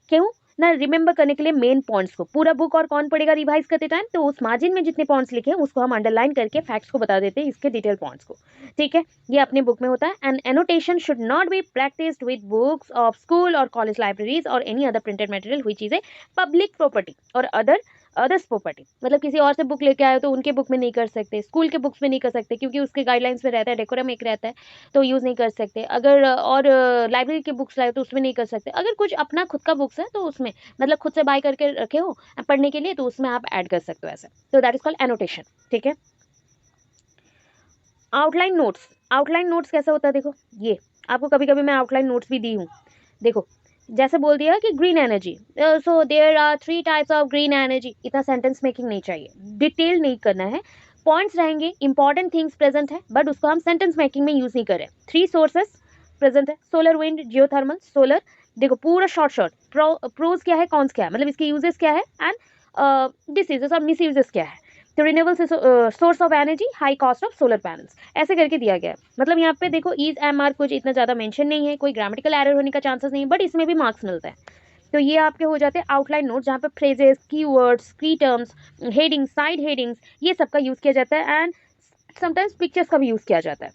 Speaker 1: क्यों ना, रिमेंबर करने के लिए मेन पॉइंट्स को। पूरा बुक और कौन पढ़ेगा रिवाइज करते टाइम, तो उस मार्जिन में जितने पॉइंट्स लिखे हैं उसको हम अंडरलाइन करके फैक्ट्स को बता देते हैं, इसके डिटेल पॉइंट्स को, ठीक है। ये अपने बुक में होता है। And annotation should not be practised with books of school और कॉलेज लाइब्रेरीज और एनी अदर प्रिंटेड मटेरियल हुई चीजें पब्लिक प्रॉपर्टी और अदर्स प्रॉपर्टी, मतलब किसी और से बुक लेके आए तो उनके बुक में नहीं कर सकते, स्कूल के बुक्स में नहीं कर सकते, क्योंकि उसके गाइडलाइंस में रहता है, डेकोरम एक रहता है, तो यूज़ नहीं कर सकते। अगर और लाइब्रेरी के बुक्स लाए तो उसमें नहीं कर सकते। अगर कुछ अपना खुद का बुक्स है तो उसमें, मतलब खुद से बाय करके रखे हो पढ़ने के लिए, तो उसमें आप ऐड कर सकते हो ऐसे। तो दैट इज कॉल्ड एनोटेशन, ठीक है। आउटलाइन नोट्स, आउटलाइन नोट्स कैसा होता है, देखो ये आपको कभी कभी मैं आउटलाइन नोट्स भी दी हूँ। देखो जैसे बोल दिया कि green energy, so there are 3 types of green energy, इतना सेंटेंस मेकिंग नहीं चाहिए, डिटेल नहीं करना है, पॉइंट्स रहेंगे, इंपॉर्टेंट थिंग्स प्रेजेंट है, बट उसको हम सेंटेंस मेकिंग में यूज नहीं करें। 3 सोर्सेस प्रेजेंट है, सोलर, विंड, जियोथर्मल। सोलर देखो पूरा शॉर्ट शॉर्ट, प्रोज क्या है, कॉन्स क्या है, मतलब इसके यूजेस क्या है, एंड डिसीजेस और मिस यूजेस क्या है। तो renewable source of energy, high cost of solar panels, ऐसे करके दिया गया है। मतलब यहाँ पे देखो इज एम आर कुछ इतना ज़्यादा मेंशन नहीं है, कोई ग्रामेटिकल एरर होने का चांसेस नहीं है, बट इसमें भी मार्क्स मिलता है। तो ये आपके हो जाते हैं आउटलाइन नोट, जहाँ पे फ्रेजेस, कीवर्ड्स, की टर्म्स, हेडिंग्स, साइड हेडिंग्स, ये सब का यूज़ किया जाता है, एंड समटाइम्स पिक्चर्स का भी यूज़ किया जाता है।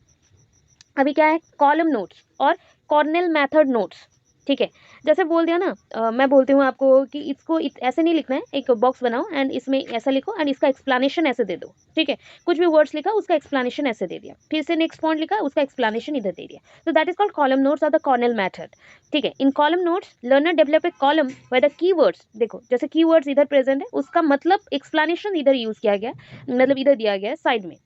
Speaker 1: अभी क्या है, कॉलम नोट्स और कॉर्नेल मेथड नोट्स, ठीक है। जैसे बोल दिया ना, मैं बोलती हूँ आपको कि इसको ऐसे नहीं लिखना है, एक बॉक्स बनाओ एंड इसमें ऐसा लिखो एंड इसका एक्सप्लेनेशन ऐसे दे दो, ठीक है। कुछ भी वर्ड्स लिखा उसका एक्सप्लेनेशन ऐसे दे दिया, फिर से नेक्स्ट पॉइंट लिखा उसका एक्सप्लेनेशन इधर दे दिया, तो that is called column notes और द कॉर्नेल मेथड, ठीक है। In column notes learner develop a column where the keywords, देखो जैसे कीवर्ड्स इधर प्रेजेंट है, उसका मतलब एक्सप्लेनेशन इधर यूज किया गया, मतलब इधर दिया गया है साइड में,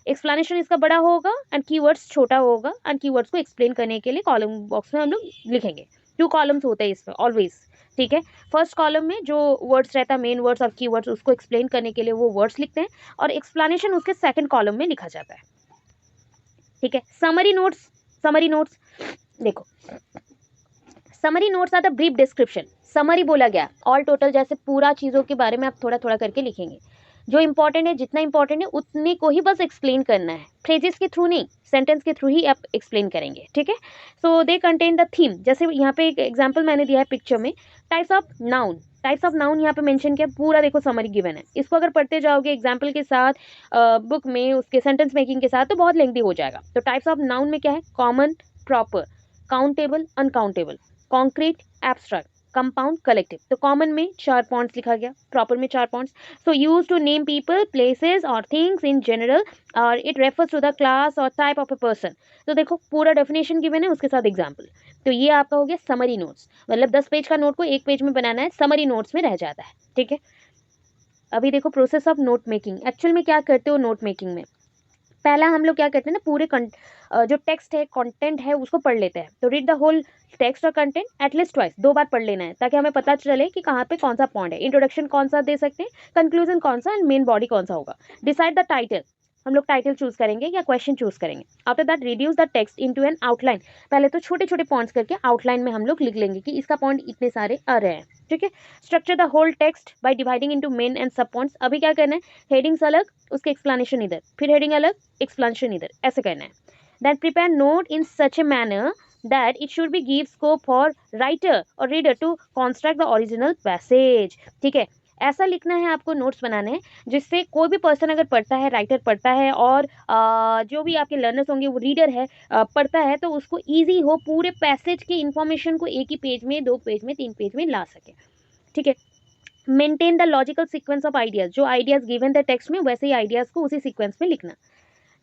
Speaker 1: एक्सप्लेनेशन इसका बड़ा होगा एंड कीवर्ड्स छोटा होगा, एंड कीवर्ड्स को एक्सप्लेन करने के लिए कॉलम बॉक्स में हम लोग लिखेंगे। 2 कॉलम्स होते हैं इसमें ऑलवेज, ठीक है। फर्स्ट कॉलम में जो वर्ड्स रहता है, मेन वर्ड्स और कीवर्ड्स, उसको एक्सप्लेन करने के लिए वो वर्ड्स लिखते हैं, और एक्सप्लेनेशन उसके सेकंड कॉलम में लिखा जाता है, ठीक है। समरी नोट्स, समरी नोट्स देखो, summary notes are the brief description, summary बोला गया, ऑल टोटल जैसे पूरा चीज़ों के बारे में आप थोड़ा थोड़ा करके लिखेंगे, जो इंपॉर्टेंट है, जितना इंपॉर्टेंट है उतने को ही बस एक्सप्लेन करना है, फ्रेजेस के थ्रू नहीं, सेंटेंस के थ्रू ही आप एक्सप्लेन करेंगे, ठीक है। सो दे कंटेन द थीम, जैसे यहाँ पे एक एग्जांपल मैंने दिया है पिक्चर में, types of noun, types of noun यहाँ पे मेंशन किया, पूरा देखो समरी गिवन है, इसको अगर पढ़ते जाओगे एग्जाम्पल के साथ बुक में, उसके सेंटेंस मेकिंग के साथ, तो बहुत लेंथी हो जाएगा। तो टाइप्स ऑफ नाउन में क्या है, common, proper, countable, uncountable, concrete, abstract, compound, collective. तो कॉमन में 4 पॉइंट्स लिखा गया, प्रॉपर में 4 points. So use to name people, places और थिंग्स इन जनरल, और it refers to the class और टाइप ऑफ ए पर्सन। तो देखो पूरा डेफिनेशन गिवन है, उसके साथ एग्जाम्पल। तो ये आपका हो गया समरी नोट्स, मतलब 10 पेज का नोट को 1 पेज में बनाना है, समरी नोट्स में रह जाता है, ठीक है। अभी देखो process of note making, actual में क्या करते हो नोट मेकिंग में, पहला हम लोग क्या करते हैं ना, पूरे जो टेक्स्ट है, कंटेंट है, उसको पढ़ लेते हैं। तो रीड द होल टेक्स्ट और कंटेंट एटलीस्ट ट्वाइस, 2 बार पढ़ लेना है, ताकि हमें पता चले कि कहाँ पे कौन सा पॉइंट है, इंट्रोडक्शन कौन सा दे सकते हैं, कंक्लूजन कौन सा, एंड मेन बॉडी कौन सा होगा। डिसाइड द टाइटल, हम लोग टाइटल चूज करेंगे या क्वेश्चन चूज करेंगे। After that reduce the text into an outline, पहले तो छोटे छोटे पॉइंट्स करके आउटलाइन में हम लोग लिख लेंगे कि इसका पॉइंट इतने सारे आ रहे हैं, ठीक है। Structure the whole text by dividing into main and sub points, अभी क्या करना है, हेडिंग्स अलग, उसके एक्सप्लेनेशन इधर, फिर हेडिंग अलग, एक्सप्लेनेशन इधर, ऐसे करना है। Then prepare note in such a manner that it should be give scope for writer or reader to construct the original passage, ठीक है। ऐसा लिखना है आपको, नोट्स बनाने हैं जिससे कोई भी पर्सन अगर पढ़ता है, राइटर पढ़ता है, और जो भी आपके लर्नर्स होंगे वो रीडर है, पढ़ता है, तो उसको ईजी हो, पूरे पैसेज की इंफॉर्मेशन को एक ही पेज में, 2 पेज में, 3 पेज में ला सके, ठीक है। Maintain the logical sequence of ideas, जो आइडियाज गिवन द टेक्स्ट में वैसे ही आइडियाज को उसी सीक्वेंस में लिखना।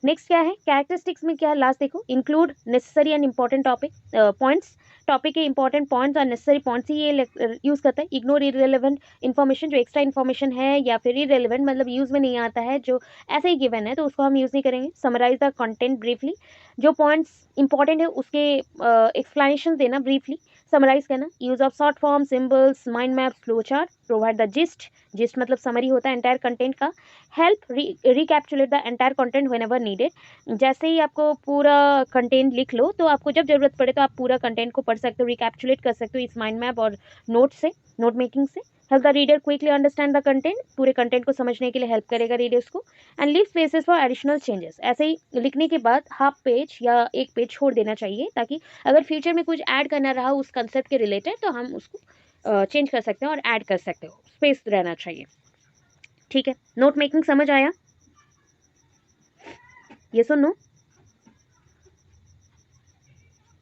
Speaker 1: नेक्स्ट क्या है, कैरेक्टरिस्टिक्स में क्या है, लास्ट देखो, include necessary and important topic points, topic के इंपॉर्टेंट पॉइंट्स और नेसेसरी पॉइंट्स ही ये यूज़ करता है। इग्नोर इरेलेवेंट इन्फॉर्मेशन, जो एक्स्ट्रा इन्फॉर्मेशन है या फिर इरेलेवेंट, मतलब यूज़ में नहीं आता है, जो ऐसे ही गिवन है, तो उसको हम यूज़ नहीं करेंगे। समराइज द कंटेंट ब्रीफली, जो पॉइंट्स इंपॉर्टेंट है उसके एक्सप्लेनेशन देना ब्रीफली। समराइज करना, use of short form, symbols, mind map, flow chart, provide the gist, gist मतलब समरी होता है एंटायर कंटेंट का, help recapitulate the entire content whenever needed. जैसे ही आपको पूरा कंटेंट लिख लो तो आपको जब जरूरत पड़े तो आप पूरा कंटेंट को पढ़ सकते हो, रिकैप्चुलेट कर सकते हो इस माइंड मैप और नोट से, नोट मेकिंग से। Help the reader quickly understand the content, पूरे कंटेंट को समझने के लिए हेल्प करेगा रीडर्स को। And leave spaces for additional changes, ऐसे ही लिखने के बाद हाफ पेज या एक पेज छोड़ देना चाहिए ताकि अगर फ्यूचर में कुछ ऐड करना रहा उस कंसेप्ट के रिलेटेड तो हम उसको चेंज कर सकते हैं और ऐड कर सकते हो, स्पेस रहना चाहिए। ठीक है, नोट मेकिंग समझ आया? ये सुनो।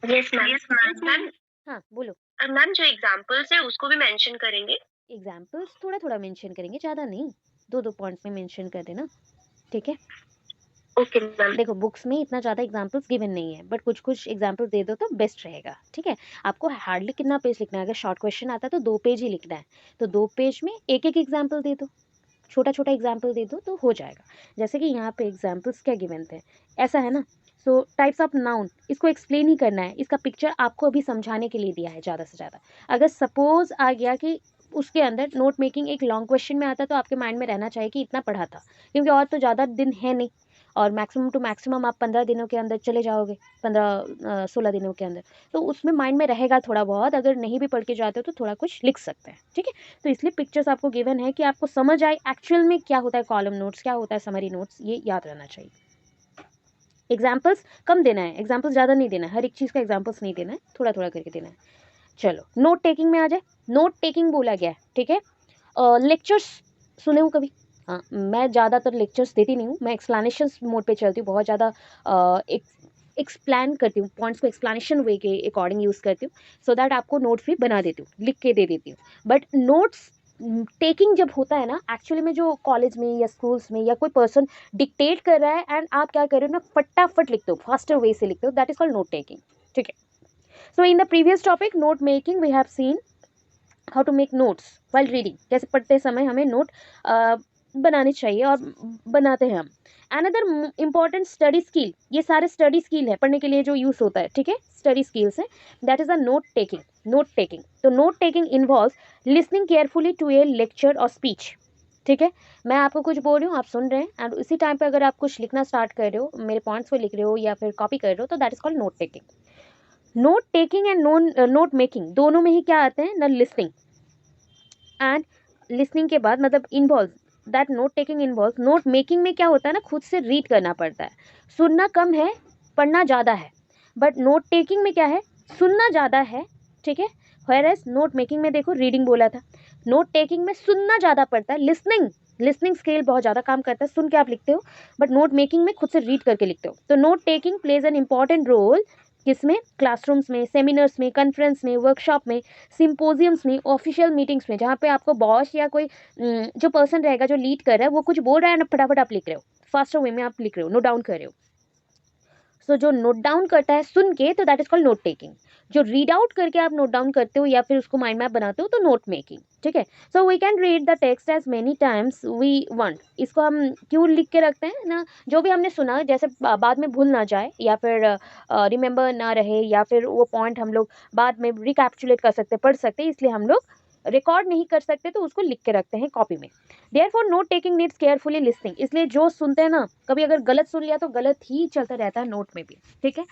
Speaker 2: Yes ma'am.
Speaker 1: हाँ बोलो।
Speaker 2: मैम जो एग्जांपल्स है उसको भी मेंशन करेंगे?
Speaker 1: एग्जाम्पल्स थोड़ा थोड़ा मेंशन करेंगे, ज़्यादा नहीं, दो दो पॉइंट में मेंशन कर देना, ठीक है?
Speaker 2: Okay ma'am.
Speaker 1: देखो बुक्स में इतना ज़्यादा एग्जाम्पल्स गिवन नहीं है, बट कुछ कुछ एग्जाम्पल्स दे दो तो बेस्ट रहेगा, ठीक है? आपको हार्डली कितना पेज लिखना है, अगर शॉर्ट क्वेश्चन आता है तो 2 पेज ही लिखना है, तो 2 पेज में एक एक एग्जाम्पल दे दो, छोटा छोटा एग्जाम्पल दे दो तो हो जाएगा। जैसे कि यहाँ पे एग्जाम्पल्स क्या गिवन थे, ऐसा है ना। सो टाइप्स ऑफ नाउन, इसको एक्सप्लेन ही करना है, इसका पिक्चर आपको अभी समझाने के लिए दिया है ज़्यादा से ज़्यादा। अगर सपोज आ गया कि उसके अंदर नोट मेकिंग एक लॉन्ग क्वेश्चन में आता तो आपके माइंड में रहना चाहिए कि इतना पढ़ा था, क्योंकि और तो ज़्यादा दिन है नहीं, और मैक्सिमम टू मैक्सिमम आप 15 दिनों के अंदर चले जाओगे, 15-16 दिनों के अंदर, तो उसमें माइंड में रहेगा थोड़ा बहुत। अगर नहीं भी पढ़ के जाते हो तो थोड़ा कुछ लिख सकते हैं, ठीक है? तो इसलिए पिक्चर्स आपको गिवन है कि आपको समझ आए एक्चुअल में क्या होता है कॉलम नोट्स, क्या होता है समरी नोट्स, ये याद रहना चाहिए। एग्जाम्पल्स कम देना है, एग्जाम्पल्स ज़्यादा नहीं देना है, हर एक चीज़ का एग्जाम्पल्स नहीं देना है, थोड़ा थोड़ा करके देना है। चलो नोट टेकिंग में आ जाए। नोट टेकिंग बोला गया है, ठीक है? लेक्चर्स सुने हो कभी? हाँ, मैं ज़्यादातर लेक्चर्स देती नहीं हूँ, मैं एक्सप्लेनेशन मोड पे चलती हूँ, बहुत ज़्यादा एक्सप्लेन करती हूँ, पॉइंट्स को एक्सप्लेनेशन वे के अकॉर्डिंग यूज़ करती हूँ, सो दैट आपको नोट्स भी बना देती हूँ, लिख के दे देती हूँ। बट नोट्स टेकिंग जब होता है ना, एक्चुअली में जो कॉलेज में या स्कूल्स में या कोई पर्सन डिक्टेट कर रहा है एंड आप क्या कर रहे हो ना, फटाफट लिखते हो, फास्टर वे से लिखते हो, that is called note taking, ठीक है? So in the previous topic note making we have seen how to make notes while reading, कैसे पढ़ते समय हमें नोट बनाने चाहिए और बनाते हैं हम। अनदर इम्पॉर्टेंट स्टडी स्किल, ये सारे स्टडी स्किल है पढ़ने के लिए जो यूज़ होता है, ठीक है? स्टडी स्किल्स है, that is a note taking. Note taking, तो note taking involves listening carefully to a lecture और स्पीच, ठीक है? मैं आपको कुछ बोल रही हूँ, आप सुन रहे हैं, एंड उसी टाइम पे अगर आप कुछ लिखना स्टार्ट कर रहे हो, मेरे पॉइंट्स को लिख रहे हो या फिर कॉपी कर रहे हो, तो that is called note taking. Note taking and note making दोनों में ही क्या आते हैं ना, लिसनिंग। एंड लिसनिंग के बाद मतलब involve that note taking involve, note making में क्या होता है ना, खुद से रीड करना पड़ता है, सुनना कम है पढ़ना ज़्यादा है। बट नोट टेकिंग में क्या है, सुनना ज़्यादा है, ठीक है? व्हेयरएज नोट मेकिंग में देखो रीडिंग बोला था, नोट टेकिंग में सुनना ज़्यादा पड़ता है, लिसनिंग स्केल बहुत ज़्यादा काम करता है, सुन के आप लिखते हो, बट नोट मेकिंग में खुद से रीड करके लिखते हो। तो note taking plays an important role किसमें, क्लासरूम्स में, सेमिनार्स में, कॉन्फ्रेंस में, वर्कशॉप में, सिंपोजियम्स में, ऑफिशियल मीटिंग्स में, जहाँ पे आपको बॉस या कोई जो पर्सन रहेगा जो लीड कर रहा है वो कुछ बोल रहा है ना, फटाफट आप लिख रहे हो, फास्टर वे में आप लिख रहे हो, नोट डाउन कर रहे हो। सो जो नोट डाउन करता है सुन के, तो that is called note taking. जो रीड आउट करके आप नोट डाउन करते हो या फिर उसको माइंड मैप बनाते हो, तो नोट मेकिंग, ठीक है? So we can read the text as many times we want, इसको हम क्यों लिख के रखते हैं ना, जो भी हमने सुना जैसे बाद में भूल ना जाए या फिर रिमेंबर ना रहे, या फिर वो पॉइंट हम लोग बाद में रिकैप्चुलेट कर सकते, पढ़ सकते, इसलिए हम लोग रिकॉर्ड नहीं कर सकते तो उसको लिख के रखते हैं कॉपी में। Therefore note taking needs carefully listening, इसलिए जो सुनते हैं ना, कभी अगर गलत सुन लिया तो गलत ही चलता रहता है नोट में भी, ठीक है?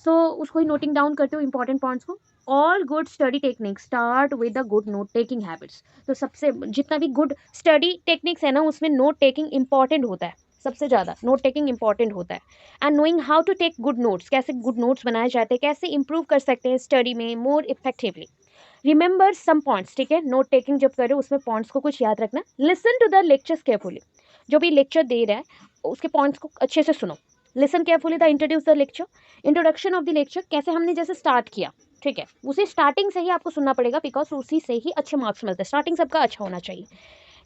Speaker 1: सो उसको ही नोटिंग डाउन करते हो इंपॉर्टेंट पॉइंट्स को। All good study technique start with the good note taking habits, तो सबसे जितना भी गुड स्टडी टेक्निक्स है ना, उसमें नोट टेकिंग इंपॉर्टेंट होता है, सबसे ज़्यादा नोट टेकिंग इंपॉर्टेंट होता है। And knowing how to take good notes, कैसे गुड नोट्स बनाए जाते हैं, कैसे इंप्रूव कर सकते हैं स्टडी में more effectively. Remember some points, ठीक है? नोट टेकिंग जब करो उसमें पॉइंट्स को कुछ याद रखना। Listen to the lectures carefully, जो भी लेक्चर दे रहा है उसके पॉइंट्स को अच्छे से सुनो। Listen carefully the introduce the lecture, introduction of the lecture, कैसे हमने जैसे स्टार्ट किया, ठीक है? उसी स्टार्टिंग से ही आपको सुनना पड़ेगा, बिकॉज उसी से ही अच्छे मार्क्स मिलते हैं, स्टार्टिंग सबका अच्छा होना चाहिए।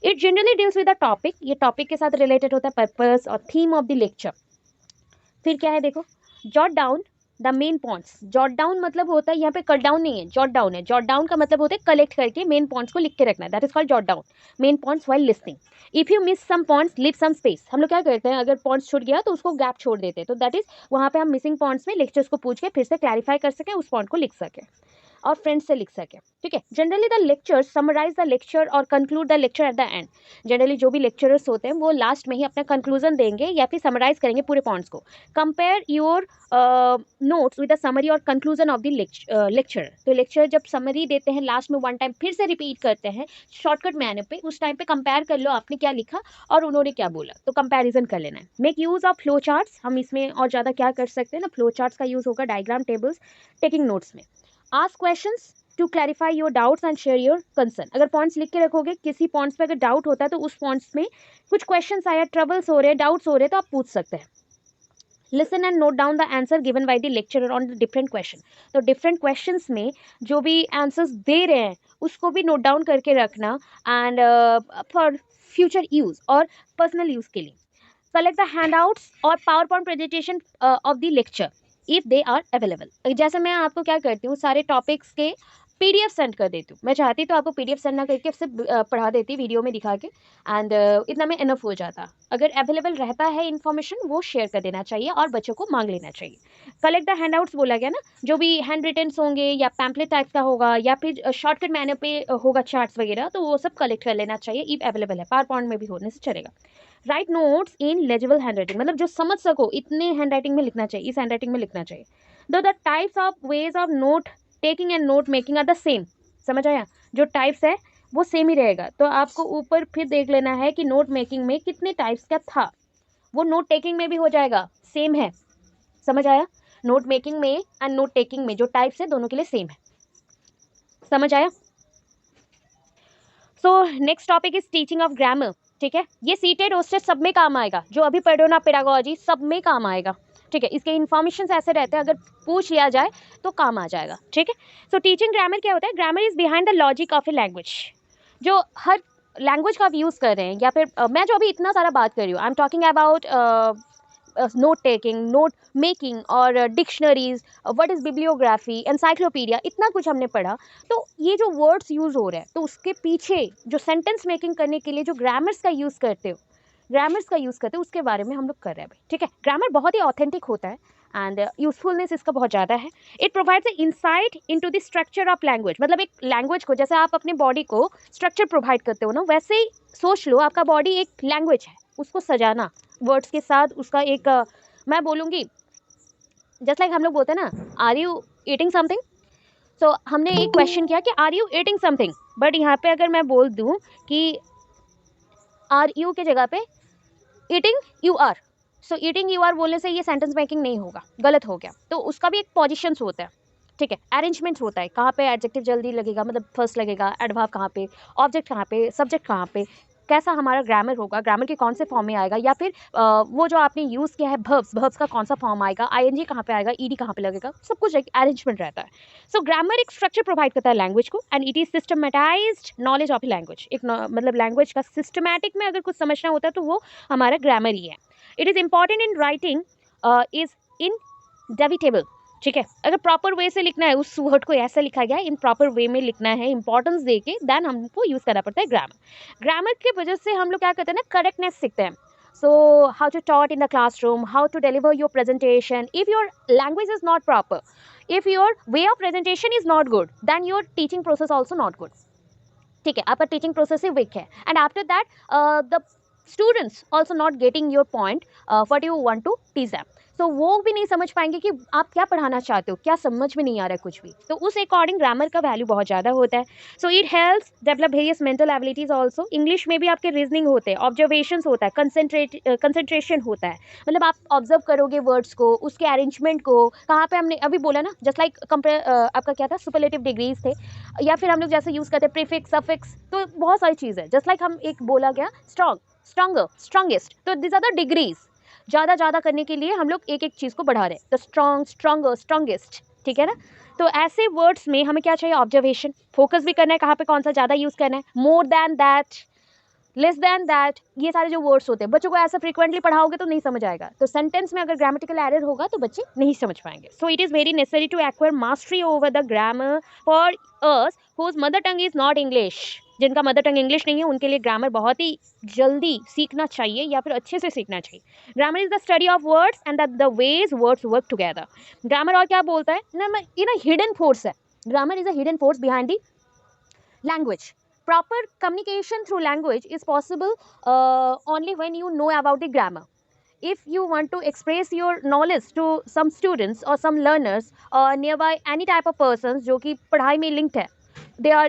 Speaker 1: It generally deals with the topic, ये टॉपिक के साथ रिलेटेड होता है, पर्पस और थीम ऑफ द लेक्चर। फिर क्या है देखो, jot down the main points, jot down मतलब होता है यहाँ पे कट डाउन नहीं है, जॉट डाउन है। जॉट डाउन का मतलब होता है कलेक्ट करके मेन पॉइंट्स को लिख के रखना है, that is called jot down main points while listening. If you miss some points leave some space, हम लोग क्या करते हैं, अगर पॉइंट्स छूट गया तो उसको गैप छोड़ देते हैं, तो दैट इज वहाँ पे हम मिसिंग पॉइंट्स में लेक्चर्स को पूछ के फिर से क्लैरिफाई कर सकें, उस पॉइंट को लिख सकें। और फ्रेंड से लिख सके, ठीक है। Generally the lecture summarize the lecture और conclude the lecture at the end. Generally जो भी लेक्चरर्स होते हैं वो लास्ट में ही अपना कंक्लूजन देंगे या फिर समराइज करेंगे पूरे पॉइंट्स को। Compare your notes with the summary और कंक्लूजन ऑफ द लेक्चर। तो लेक्चर जब समरी देते हैं लास्ट में वन टाइम फिर से रिपीट करते हैं शॉर्टकट मैनर पे, उस टाइम पे कंपेयर कर लो आपने क्या लिखा और उन्होंने क्या बोला, तो कंपैरिजन कर लेना है। Make use of flow charts. हम इसमें और ज़्यादा क्या कर सकते हैं ना, फ्लो चार्ट्स का यूज़ होगा डायग्राम टेबल्स टेकिंग नोट्स में। Ask questions to clarify your doubts and share your concern. अगर पॉइंट्स लिख के रखोगे, किसी पॉइंट्स पे अगर डाउट होता है तो उस पॉइंट्स में कुछ क्वेश्चंस आया, ट्रबल्स हो रहे हैं, डाउट्स हो रहे हैं, तो आप पूछ सकते हैं। Listen and note down the answer given by the lecturer on the different question. तो डिफरेंट क्वेश्चंस में जो भी आंसर्स दे रहे हैं उसको भी नोट डाउन करके रखना एंड फॉर फ्यूचर यूज और पर्सनल यूज के लिए। सेलेक्ट द हैंडआउट्स और PowerPoint presentation of the lecture if they are available. जैसे मैं आपको क्या करती हूँ, सारे टॉपिक्स के पीडीएफ सेंड कर देती हूँ। मैं चाहती तो आपको पीडीएफ सेंड ना करके सिर्फ पढ़ा देती वीडियो में दिखा के, एंड इतना में इनफ हो जाता। अगर अवेलेबल रहता है इन्फॉर्मेशन वो शेयर कर देना चाहिए और बच्चों को मांग लेना चाहिए। कलेक्ट द हैंडआउट्स बोला गया ना, जो भी हैंड रिटन होंगे या पैम्पलेट टाइप का होगा या फिर शॉर्टकट मैनर पे होगा चार्ट्स वगैरह, तो वो सब कलेक्ट कर लेना चाहिए इफ अवेलेबल है। पावर पॉइंट में भी होने से चलेगा। राइट नोट्स इन लेजिबल हैंड राइटिंग, मतलब जो समझ सको इतने हैंड राइटिंग में लिखना चाहिए, इस हैंड राइटिंग में लिखना चाहिए। Though the types of ways of note taking and note making are the same. समझ आया, जो टाइप्स है वो सेम ही रहेगा। तो आपको ऊपर फिर देख लेना है कि नोट मेकिंग में कितने टाइप्स का था, वो नोट टेकिंग में भी हो जाएगा, सेम है। समझ आया, नोट मेकिंग में एंड नोट टेकिंग में जो टाइप्स है दोनों के लिए सेम है। समझ आया। So next topic is teaching of grammar. ठीक है, ये सीटेड होस्टेड सब में काम आएगा, जो अभी पढ़ रहे हो ना पेडागोजी, सब में काम आएगा। ठीक है, इसके इन्फॉर्मेशन ऐसे रहते हैं, अगर पूछ लिया जाए तो काम आ जाएगा। ठीक है, सो टीचिंग ग्रामर क्या होता है? Grammar is behind the logic of a language. जो हर लैंग्वेज का आप यूज़ कर रहे हैं या फिर मैं जो अभी इतना सारा बात कर रही हूँ, I am talking about note taking, note making और dictionaries, what is bibliography, encyclopedia, इतना कुछ हमने पढ़ा। तो ये जो वर्ड्स यूज़ हो रहे हैं, तो उसके पीछे जो सेंटेंस मेकिंग करने के लिए जो ग्रामर्स का यूज़ करते हो, उसके बारे में हम लोग कर रहे हैं भाई। ठीक है, ग्रामर बहुत ही ऑथेंटिक होता है एंड यूजफुलनेस इसका बहुत ज़्यादा है। It provides insight into the structure of language. मतलब एक लैंग्वेज को जैसे आप अपने बॉडी को स्ट्रक्चर प्रोवाइड करते हो ना, वैसे ही सोच लो आपका बॉडी एक लैंग्वेज है, उसको सजाना वर्ड्स के साथ, उसका एक मैं बोलूँगी जस्ट लाइक हम लोग बोलते हैं ना, are you eating something. So हमने एक क्वेश्चन किया कि are you eating something, but यहाँ पे अगर मैं बोल दूँ कि आर यू के जगह पे eating you are, so eating you are बोलने से ये सेंटेंस मेकिंग नहीं होगा, गलत हो गया। तो उसका भी एक पोजिशंस होता है। ठीक है, अरेंजमेंट्स होता है, कहाँ पे एडजेक्टिव जल्दी लगेगा, मतलब फर्स्ट लगेगा, एडवर्ब कहाँ पे, ऑब्जेक्ट कहाँ पे, सब्जेक्ट कहाँ पे, कैसा हमारा ग्रामर होगा, ग्रामर के कौन से फॉर्म में आएगा, या फिर वो जो आपने यूज़ किया है भर्ब्स का कौन सा फॉर्म आएगा, आईएनजी कहाँ पे आएगा, ईडी कहाँ पे लगेगा, सब कुछ एक अरेंजमेंट रहता है। सो ग्रामर एक स्ट्रक्चर प्रोवाइड करता है लैंग्वेज को and it is systematised knowledge of language. एक मतलब लैंग्वेज का सिस्टमैटिक में अगर कुछ समझना होता है तो वो हमारा ग्रामर ही है। It is important in writing, is inevitable. ठीक है, अगर प्रॉपर वे से लिखना है, उस वर्ड को ऐसा लिखा गया है, इन प्रॉपर वे में लिखना है, इंपॉर्टेंस दे के देन हमको यूज़ करना पड़ता है ग्रामर। ग्रामर की वजह से हम लोग क्या करते हैं ना, करेक्टनेस सीखते हैं। So how to taught in the classroom, how to deliver your presentation. If your language is not proper, if your way of presentation is not good, then your teaching process also not good. ठीक है, आपका teaching process ही weak है and after that the students also not getting your point what you want to teach them. तो वो भी नहीं समझ पाएंगे कि आप क्या पढ़ाना चाहते हो, क्या समझ में नहीं आ रहा है कुछ भी। तो उस अकॉर्डिंग ग्रामर का वैल्यू बहुत ज़्यादा होता है। So it helps develop various mental abilities also. English में भी आपके रीजनिंग होते हैं, ऑब्जर्वेशंस होता है, कंसंट्रेशन होता है। मतलब आप ऑब्जर्व करोगे वर्ड्स को, उसके अरेंजमेंट को, कहाँ पे हमने अभी बोला ना, जस्ट लाइक आपका क्या था, सुपरलेटिव डिग्रीज थे, या फिर हम लोग जैसे यूज़ करते हैं प्रीफिक्स, सफिक्स, तो बहुत सारी चीज़ है। जस्ट लाइक हम एक बोला गया स्ट्रॉन्ग, स्ट्रॉन्गर, स्ट्रॉन्गेस्ट, तो दिस आर द डिग्रीज। ज़्यादा करने के लिए हम लोग एक एक चीज़ को बढ़ा रहे हैं, तो स्ट्रॉन्ग, स्ट्रॉन्गर, स्ट्रॉन्गेस्ट। ठीक है ना, तो ऐसे वर्ड्स में हमें क्या चाहिए, ऑब्जर्वेशन, फोकस भी करना है कहाँ पे कौन सा ज़्यादा यूज़ करना है, more than that, less than that, ये सारे जो वर्ड्स होते हैं, बच्चों को ऐसा फ्रीक्वेंटली पढ़ाओगे तो नहीं समझ आएगा। तो सेंटेंस में अगर ग्रामेटिकल एरर होगा तो बच्चे नहीं समझ पाएंगे। So it is very necessary to acquire mastery over the grammar for us whose mother tongue is not English. जिनका मदर टंग इंग्लिश नहीं है उनके लिए ग्रामर बहुत ही जल्दी सीखना चाहिए या फिर अच्छे से सीखना चाहिए। Grammar is the study of words and the ways words work together. Grammar और क्या बोलता है ना, ये ना हिडन फोर्स है। Grammar is a hidden force behind the language. Proper communication through language is possible only when you know about the grammar. If you want to express your knowledge to some students or some learners or nearby any type of persons जो कि पढ़ाई में linked है,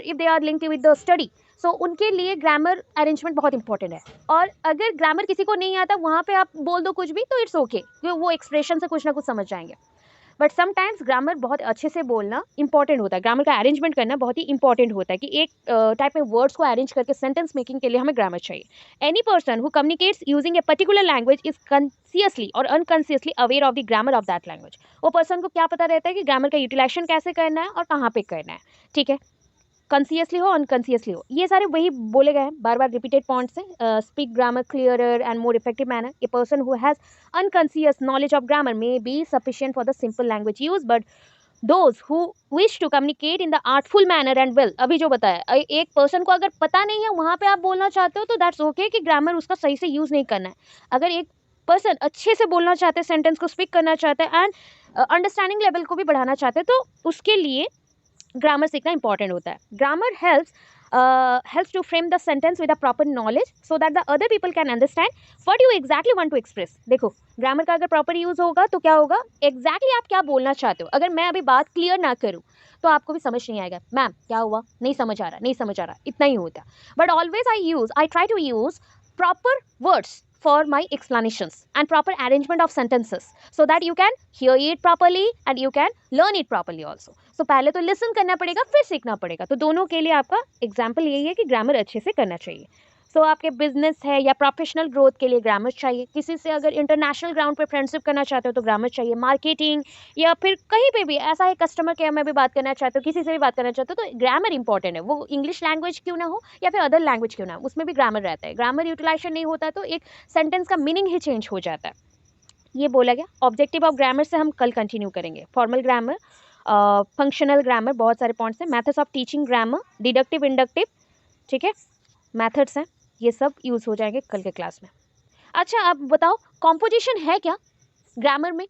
Speaker 1: if they are linked with the study, so उनके लिए grammar arrangement बहुत important है. और अगर ग्रामर किसी को नहीं आता वहाँ पे आप बोल दो कुछ भी तो इट्स ओके, वो एक्सप्रेशन से कुछ ना कुछ समझ जाएंगे. बट समटाइम्स ग्रामर बहुत अच्छे से बोलना इंपॉर्टेंट होता है, ग्रामर का अरेंजमेंट करना बहुत ही इंपॉर्टेंट होता है कि एक टाइप में वर्ड्स को अरेंज करके सेंटेंस मेकिंग के लिए हमें ग्रामर चाहिए. Any person who communicates using a particular language is consciously और unconsciously aware of the grammar of that language. वो पर्सन को क्या पता रहता है कि ग्रामर का यूटिलाइजेशन कैसे करना है और कहाँ पे करना है. ठीक है, कॉन्सियसली हो अनकॉन्सियसली हो, ये सारे वही बोले गए हैं बार बार रिपीटेड पॉइंट्स हैं. Speak grammar clearer and more effective manner. A person who has unconscious knowledge of grammar may be sufficient for the simple language use, but those who wish to communicate in the artful manner and well, अभी जो बताया, एक person को अगर पता नहीं है वहाँ पे आप बोलना चाहते हो तो दैट्स ओके कि ग्रामर उसका सही से यूज़ नहीं करना है. अगर एक पर्सन अच्छे से बोलना चाहते हैं, सेंटेंस को स्पीक करना चाहते हैं एंड अंडरस्टैंडिंग लेवल को भी बढ़ाना चाहते हैं तो उसके लिए ग्रामर सीखना इंपॉर्टेंट होता है. Grammar helps to frame the sentence with a proper knowledge so that the other people can understand what you exactly want to express. देखो, ग्रामर का अगर प्रॉपर यूज़ होगा तो क्या होगा, एग्जैक्टली आप क्या बोलना चाहते हो. अगर मैं अभी बात क्लियर ना करूँ तो आपको भी समझ नहीं आएगा, मैम क्या हुआ, नहीं समझ आ रहा, नहीं समझ आ रहा, इतना ही होता. But always I try to use proper words for my explanations and proper arrangement of sentences so that you can hear it properly and you can learn it properly also. So पहले तो listen करना पड़ेगा फिर सीखना पड़ेगा. तो दोनों के लिए आपका एग्जाम्पल यही है कि ग्रामर अच्छे से करना चाहिए. सो आपके बिजनेस है या प्रोफेशनल ग्रोथ के लिए ग्रामर चाहिए. किसी से अगर इंटरनेशनल ग्राउंड पे फ्रेंडशिप करना चाहते हो तो ग्रामर चाहिए. मार्केटिंग या फिर कहीं पे भी ऐसा है, कस्टमर केयर में भी बात करना चाहते हो, किसी से भी बात करना चाहते हो तो ग्रामर इंपॉर्टेंट है. वो इंग्लिश लैंग्वेज क्यों ना हो या फिर अदर लैंग्वेज क्यों ना हो, उसमें भी ग्रामर रहता है. ग्रामर यूटिलाइजेशन नहीं होता तो एक सेंटेंस का मीनिंग ही चेंज हो जाता है. ये बोला गया. ऑब्जेक्टिव ऑफ ग्रामर से हम कल कंटिन्यू करेंगे. फॉर्मल ग्रामर, फंक्शनल ग्रामर, बहुत सारे पॉइंट्स हैं. Methods of teaching grammar, deductive, inductive, ठीक है, मेथड्स हैं, ये सब यूज़ हो जाएंगे कल के क्लास में. अच्छा आप बताओ, कॉम्पोजिशन है क्या ग्रामर में?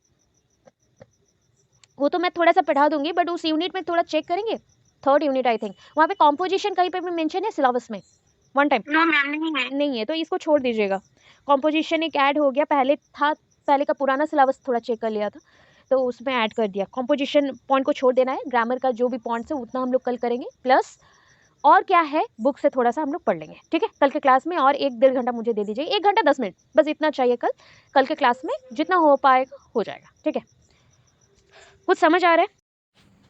Speaker 1: वो तो मैं थोड़ा सा पढ़ा दूंगी बट उस यूनिट में थोड़ा चेक करेंगे. 3rd यूनिट आई थिंक, वहाँ पे कॉम्पोजिशन कहीं पे भी मेंशन है सिलेबस में वन टाइम?
Speaker 2: नो मैम, नहीं है
Speaker 1: तो इसको छोड़ दीजिएगा. कॉम्पोजिशन एक ऐड हो गया, पहले था, पहले का पुराना सिलेबस थोड़ा चेक कर लिया था तो उसमें ऐड कर दिया. कॉम्पोजिशन पॉइंट को छोड़ देना है. ग्रामर का जो भी पॉइंट्स है उतना हम लोग कल करेंगे, प्लस और क्या है बुक से थोड़ा सा हम लोग पढ़ लेंगे. ठीक है, कल के क्लास में. और 1-1.5 घंटा मुझे दे दीजिए, 1 घंटा 10 मिनट बस, इतना चाहिए. कल के क्लास में जितना हो पाएगा हो जाएगा. ठीक है, कुछ समझ आ रहा है?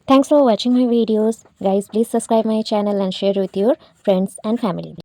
Speaker 3: Thanks for watching my videos. Guys, please subscribe my channel and share with your friends and family.